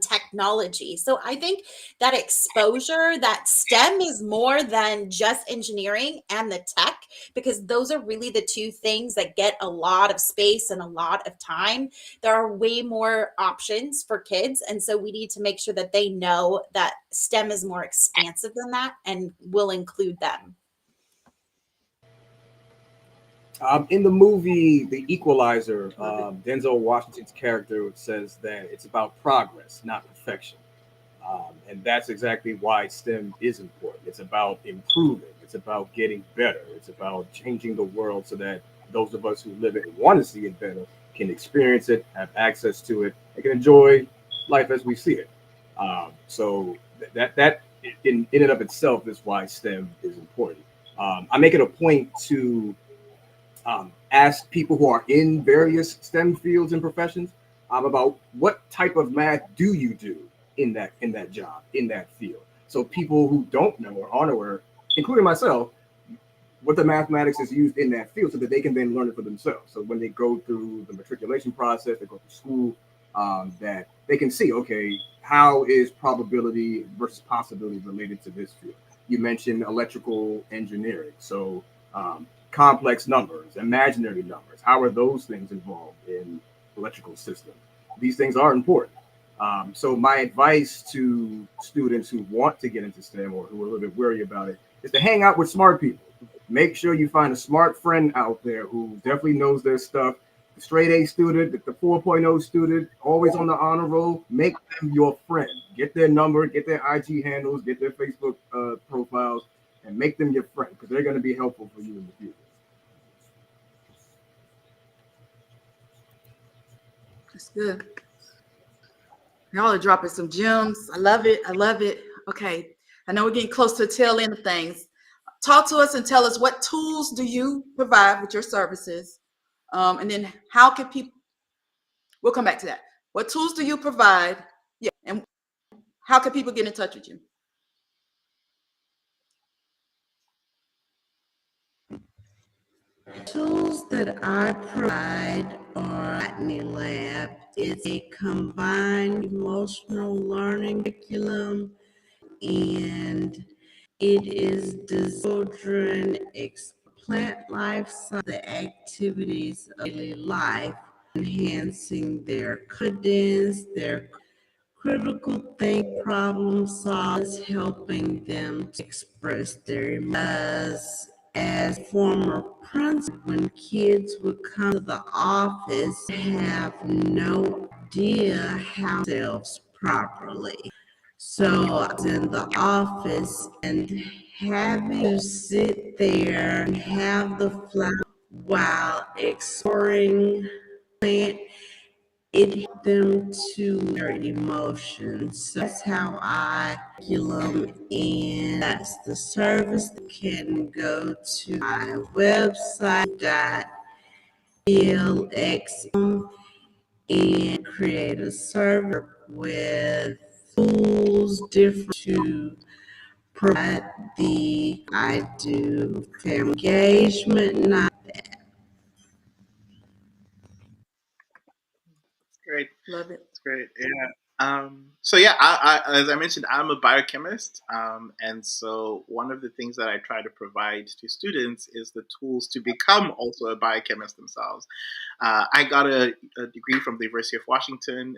technology. So I think that exposure, that STEM is more than just engineering and the tech, because those are really the two things that get a lot of space and a lot of time. There are way more options for kids. And so we need to make sure that they know that STEM is more expansive than that and will include them. In the movie The Equalizer, Denzel Washington's character says that it's about progress, not perfection. And that's exactly why STEM is important. It's about improving. It's about getting better. It's about changing the world so that those of us who live it and want to see it better can experience it, have access to it, and can enjoy life as we see it. So that in and of itself is why STEM is important. I make it a point to ask people who are in various STEM fields and professions about what type of math do you do in that job, in that field. So people who don't know or aren't aware, including myself, what the mathematics is used in that field so that they can then learn it for themselves. So when they go through the matriculation process, they go to school, that they can see, okay, how is probability versus possibility related to this field? You mentioned electrical engineering. So complex numbers, imaginary numbers, how are those things involved in electrical systems? These things are important. So my advice to students who want to get into STEM or who are a little bit worried about it is to hang out with smart people. Make sure you find a smart friend out there who definitely knows their stuff. The straight A student, the 4.0 student, always on the honor roll, make them your friend. Get their number, get their IG handles, get their Facebook profiles, and make them your friend because they're going to be helpful for you in the future. That's good. Y'all are dropping some gems. I love it. I love it. Okay. I know we're getting close to the tail end of things. Talk to us and tell us, what tools do you provide with your services? And then how can people, we'll come back to that. What tools do you provide? Yeah. And how can people get in touch with you? Tools that I provide are Botany Lab. It's a combined emotional learning curriculum, and it is designed children plant life science, the activities of daily life, enhancing their confidence, their critical think, problem solves, helping them to express their emotions. As former principal, when kids would come to the office, have no idea how to themselves properly. So I was in the office and having to sit there and have the flower while exploring plant, it helped them to their emotions. So that's how I curriculum, and that's the service that can go to my website .blx and create a server with tools different to provide the I do family engagement, not Great. Love it. It's great. Yeah. So yeah, I, as I mentioned, I'm a biochemist, and so one of the things that I try to provide to students is the tools to become also a biochemist themselves. I got a degree from the University of Washington.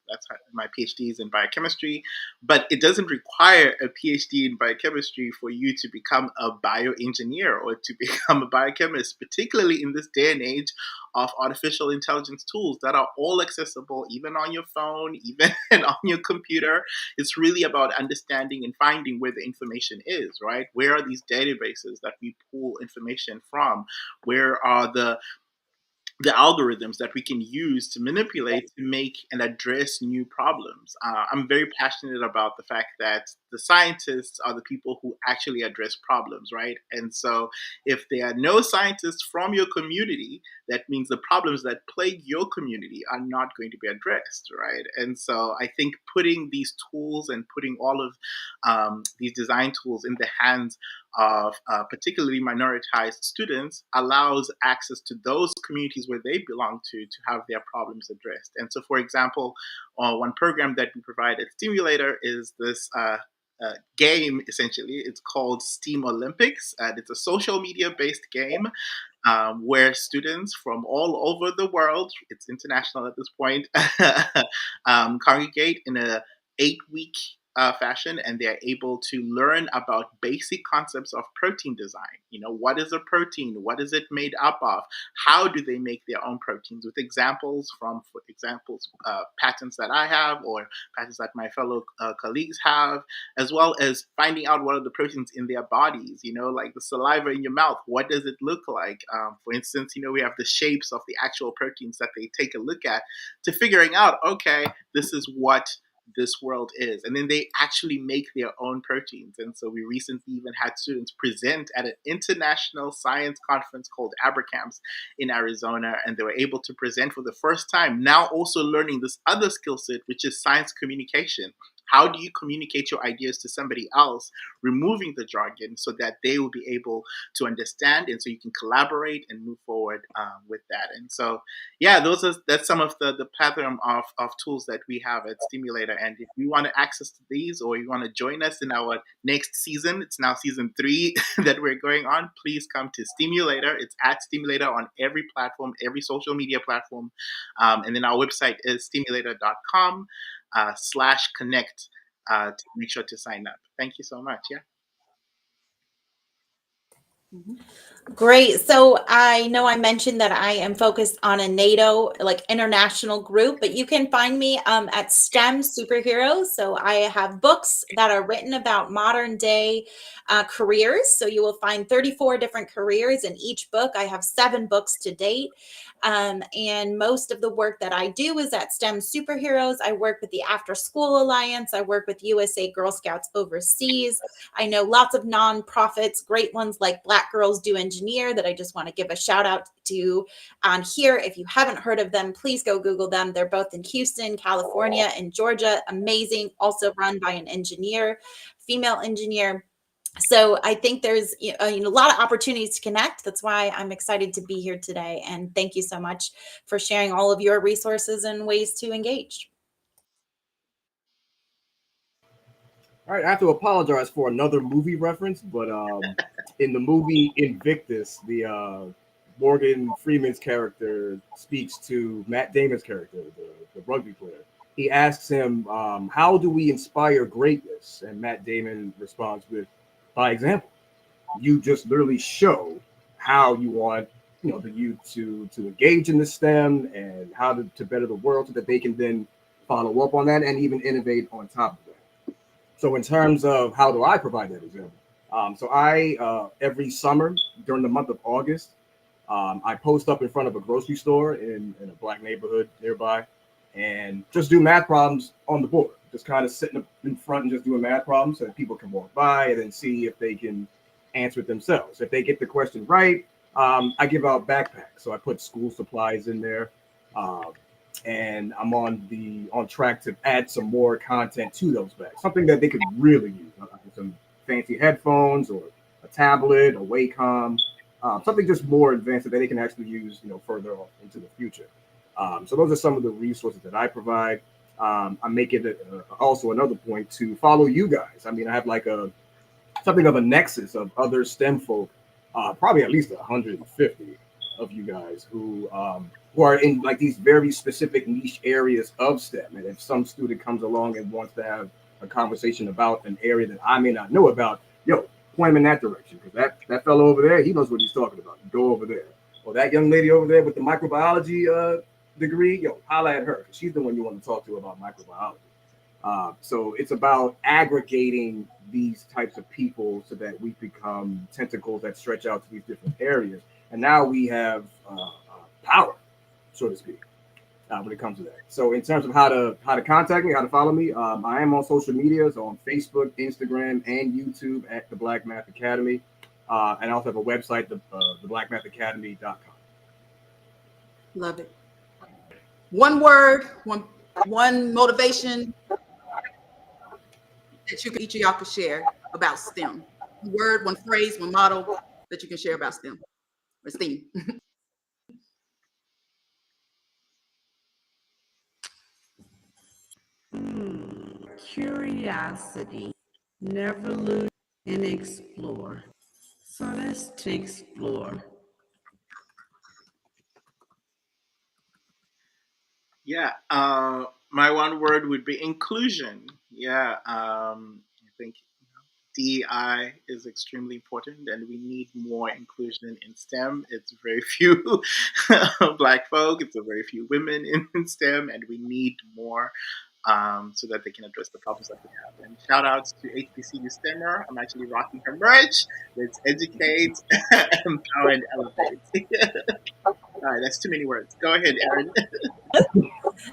That's my PhD is in biochemistry, but it doesn't require a PhD in biochemistry for you to become a bioengineer or to become a biochemist, particularly in this day and age of artificial intelligence tools that are all accessible, even on your phone, even on your computer. It's really about understanding and finding where the information is, right? Where are these databases that we pull information from? Where are the algorithms that we can use to manipulate to make and address new problems. I'm very passionate about the fact that the scientists are the people who actually address problems, right? And so if there are no scientists from your community, that means the problems that plague your community are not going to be addressed, right? And so I think putting these tools and putting all of these design tools in the hands of particularly minoritized students allows access to those communities where they belong to have their problems addressed. And so, for example, one program that we provide at Stimulator is this game, essentially. It's called STEAM Olympics, and it's a social media-based game where students from all over the world, it's international at this point, congregate in a 8-week fashion, and they're able to learn about basic concepts of protein design. You know, what is a protein? What is it made up of? How do they make their own proteins? With examples from, for examples, patents that I have or patents that my fellow colleagues have, as well as finding out what are the proteins in their bodies. You know, like the saliva in your mouth. What does it look like? For instance, you know, we have the shapes of the actual proteins that they take a look at to figuring out, okay, this is what this world is. And then they actually make their own proteins. And so we recently even had students present at an international science conference called Abracamps in Arizona, and they were able to present for the first time, now also learning this other skill set, which is science communication. how do you communicate your ideas to somebody else, removing the jargon so that they will be able to understand, and so you can collaborate and move forward with that. And so, yeah, that's some of the plethora of tools that we have at Stimulator. And if you want to access these, or you want to join us in our next season, it's now season 3 that we're going on, please come to Stimulator. It's at Stimulator on every platform, every social media platform. And then our website is stimulator.com/connect to make sure to sign up. Thank you so much. Yeah. Great. So I know I mentioned that I am focused on a NATO, like international group, but you can find me at STEM Superheroes. So I have books that are written about modern day careers. So you will find 34 different careers in each book. I have 7 books to date. And most of the work that I do is at STEM Superheroes. I work with the After School Alliance. I work with USA Girl Scouts Overseas. I know lots of nonprofits, great ones like Black Girls Do Engineer, that I just want to give a shout out to on here. If you haven't heard of them, please go Google them. They're both in Houston, California, and Georgia. Amazing. Also run by an engineer, female engineer. So I think there's a lot of opportunities to connect. That's why I'm excited to be here today. And thank you so much for sharing all of your resources and ways to engage. All right, I have to apologize for another movie reference, but in the movie Invictus, the Morgan Freeman's character speaks to Matt Damon's character, the rugby player. He asks him, how do we inspire greatness? And Matt Damon responds with, by example. You just literally show how you want the youth to engage in the STEM and how to better the world, so that they can then follow up on that and even innovate on top of that. So in terms of how do I provide that example? So I, every summer during the month of August, I post up in front of a grocery store in a Black neighborhood nearby and just do math problems on the board. Just kind of sitting in front and just doing math problems so that people can walk by and then see if they can answer it themselves. If they get the question right, I give out backpacks. So I put school supplies in there. And I'm on track to add some more content to those bags, something that they could really use, some fancy headphones or a tablet, a Wacom, something just more advanced that they can actually use, further off into the future. So those are some of the resources that I provide. I make it also another point to follow you guys. I mean, I have like something of a nexus of other STEM folk, probably at least 150 of you guys who are in like these very specific niche areas of STEM. And if some student comes along and wants to have a conversation about an area that I may not know about, point him in that direction, because that fellow over there, he knows what he's talking about. Go over there. Or that young lady over there with the microbiology degree, holla at her, because she's the one you want to talk to about microbiology. So it's about aggregating these types of people so that we become tentacles that stretch out to these different areas. And now we have power, so to speak, when it comes to that. So in terms of how to contact me, how to follow me, I am on social media, so on Facebook, Instagram, and YouTube at the Black Math Academy. And I also have a website, theblackmathacademy.com. Love it. One word, one motivation that each of y'all could share about STEM. One word, one phrase, one motto that you can share about STEM or STEAM. Curiosity, never lose and explore. So let's explore. Yeah, my one word would be inclusion. Yeah, I think DEI is extremely important, and we need more inclusion in STEM. It's very few Black folk, it's a very few women in STEM, and we need more so that they can address the problems that we have. And shout outs to HBCU STEMmer. I'm actually rocking her merch. Let's educate, empower, and elevate. All right, that's too many words. Go ahead, Erin.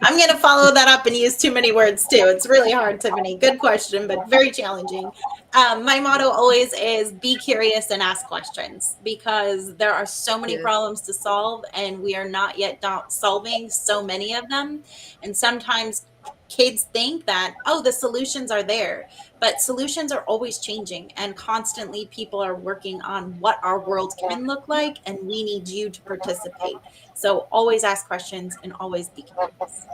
I'm going to follow that up and use too many words too. It's really hard, Tiffany. Good question, but very challenging. My motto always is be curious and ask questions, because there are so many problems to solve and we are not yet solving so many of them. And sometimes kids think that, oh, the solutions are there, but solutions are always changing, and constantly people are working on what our world can look like, and we need you to participate. So always ask questions and always be curious.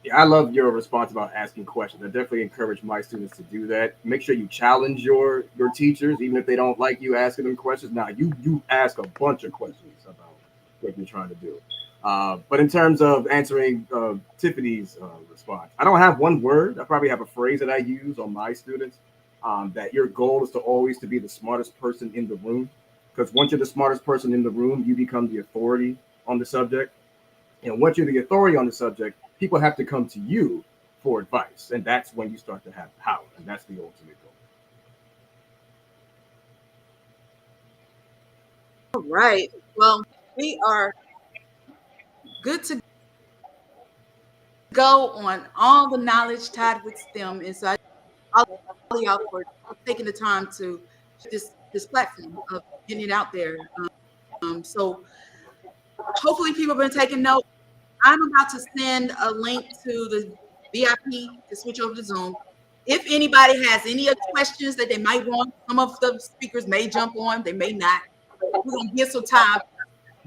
Yeah, I love your response about asking questions. I definitely encourage my students to do that. Make sure you challenge your teachers, even if they don't like you asking them questions. Now, you ask a bunch of questions about what you're trying to do. But in terms of answering Tiffany's response, I don't have one word. I probably have a phrase that I use on my students, that your goal is to always to be the smartest person in the room. Because once you're the smartest person in the room, you become the authority on the subject. And once you're the authority on the subject, people have to come to you for advice. And that's when you start to have power. And that's the ultimate goal. All right. Well, we are good to go on all the knowledge tied with STEM. And so all of y'all for taking the time to this platform of getting it out there. So hopefully people have been taking note. I'm about to send a link to the VIP to switch over to Zoom. If anybody has any other questions that they might want, some of the speakers may jump on, they may not. We're going to give some time.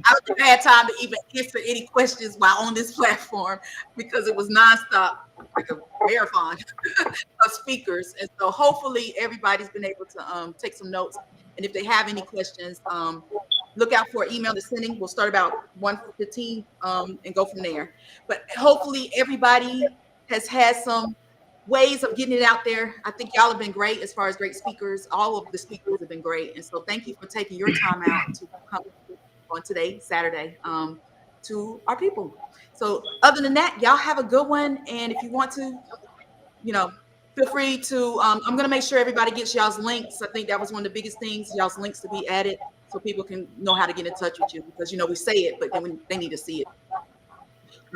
I haven't had time to even answer any questions while on this platform because it was nonstop, like a marathon of speakers. And so hopefully everybody's been able to take some notes. And if they have any questions, look out for an email to sending. We'll start about 1:15 and go from there. But hopefully everybody has had some ways of getting it out there. I think y'all have been great as far as great speakers. All of the speakers have been great. And so thank you for taking your time out to come on today, Saturday, to our people. So other than that, y'all have a good one. And if you want to, feel free to, I'm going to make sure everybody gets y'all's links. I think that was one of the biggest things, y'all's links to be added so people can know how to get in touch with you because, we say it, but then they need to see it.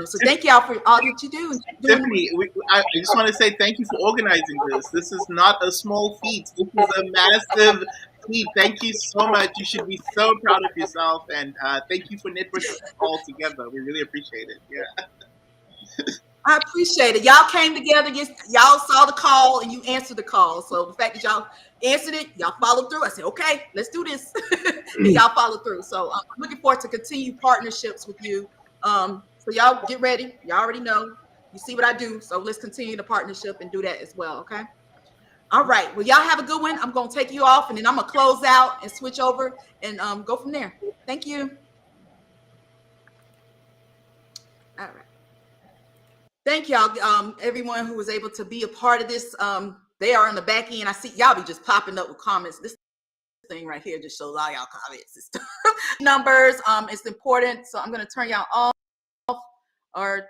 So thank y'all for all that you do. Tiffany, I just want to say thank you for organizing this. This is not a small feat. This is a massive feat. Thank you so much. You should be so proud of yourself. And thank you for networking all together. We really appreciate it. Yeah. I appreciate it. Y'all came together. Y'all saw the call and you answered the call. So the fact that y'all answered it, y'all followed through. I said, okay, let's do this. And y'all followed through. So I'm looking forward to continue partnerships with you. So y'all get ready. Y'all already know. You see what I do. So let's continue the partnership and do that as well. Okay. All right. Well, y'all have a good one. I'm going to take you off and then I'm going to close out and switch over and go from there. Thank you. All right. Thank y'all, everyone who was able to be a part of this. They are on the back end. I see y'all be just popping up with comments. This thing right here just shows all y'all comments. Numbers. It's important. So I'm going to turn y'all off or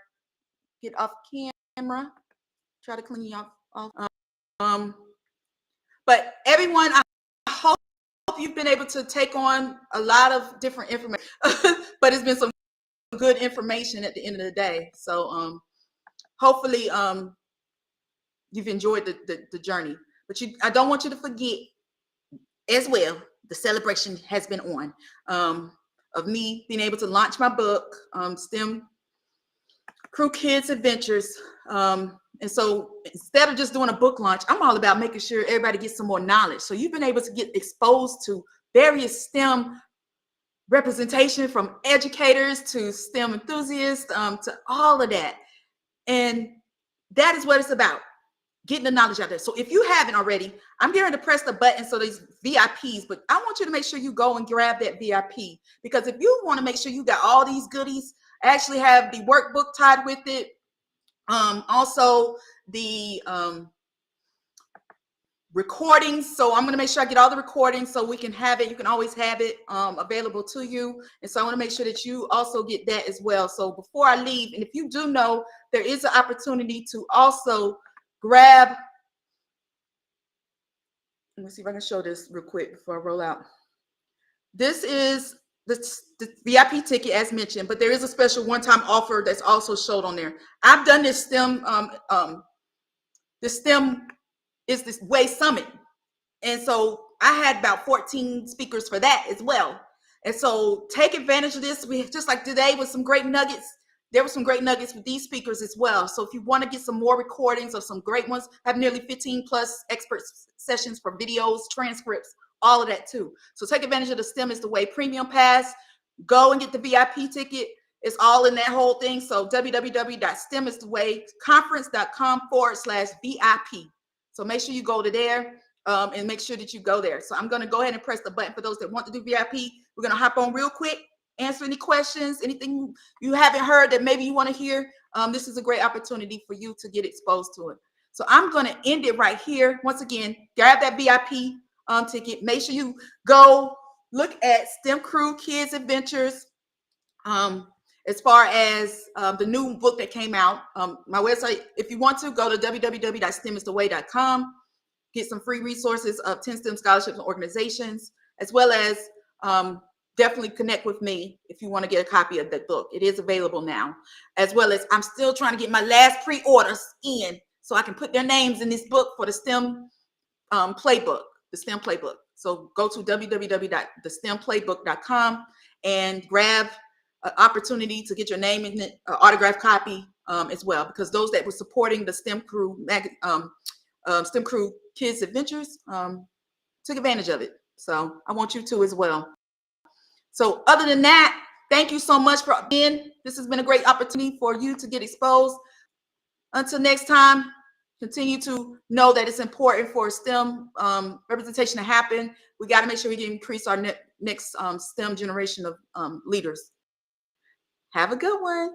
get off camera. Try to clean y'all off. But everyone, I hope you've been able to take on a lot of different information, but it's been some good information at the end of the day. So hopefully you've enjoyed the journey. But I don't want you to forget as well, the celebration has been on of me being able to launch my book, STEM Crew Kids Adventures. And so instead of just doing a book launch, I'm all about making sure everybody gets some more knowledge. So you've been able to get exposed to various STEM representation from educators to STEM enthusiasts, to all of that. And that is what it's about, getting the knowledge out there. So if you haven't already, I'm going to press the button so these VIPs, but I want you to make sure you go and grab that VIP, because if you want to make sure you got all these goodies, actually have the workbook tied with it. Also the recordings. So I'm going to make sure I get all the recordings so we can have it. You can always have it available to you. And so I want to make sure that you also get that as well. So before I leave, and if you do know, there is an opportunity to also grab, let me see if I can show this real quick before I roll out. This is the VIP ticket as mentioned, but there is a special one-time offer that's also showed on there. I've done this STEM, this STEM is this Way Summit. And so I had about 14 speakers for that as well. And so take advantage of this. We just like today with some great nuggets. there were some great nuggets with these speakers as well. So if you want to get some more recordings of some great ones, I have nearly 15 plus expert sessions for videos, transcripts, all of that too. So take advantage of the STEM is the Way Premium Pass. Go and get the VIP ticket. It's all in that whole thing. So www.stemistthewayconference.com/VIP. So make sure you go to there and make sure that you go there. So I'm going to go ahead and press the button for those that want to do VIP. We're going to hop on real quick, answer any questions, anything you haven't heard that maybe you want to hear. This is a great opportunity for you to get exposed to it. So I'm going to end it right here. Once again, grab that VIP ticket. Make sure you go look at STEM Crew Kids Adventures. As far as the new book that came out, my website, if you want to, go to www.stemisttheway.com, get some free resources of 10 STEM scholarships and organizations, as well as definitely connect with me if you want to get a copy of that book. It is available now, as well as I'm still trying to get my last pre-orders in so I can put their names in this book for the STEM playbook, the STEM playbook. So go to www.thestemplaybook.com and grab an opportunity to get your name in it, an autographed copy as well, because those that were supporting the STEM Crew STEM Crew Kids Adventures took advantage of it. So I want you to as well. So other than that, thank you so much for being. This has been a great opportunity for you to get exposed. Until next time, continue to know that it's important for STEM representation to happen. We got to make sure we can increase our next STEM generation of leaders. Have a good one.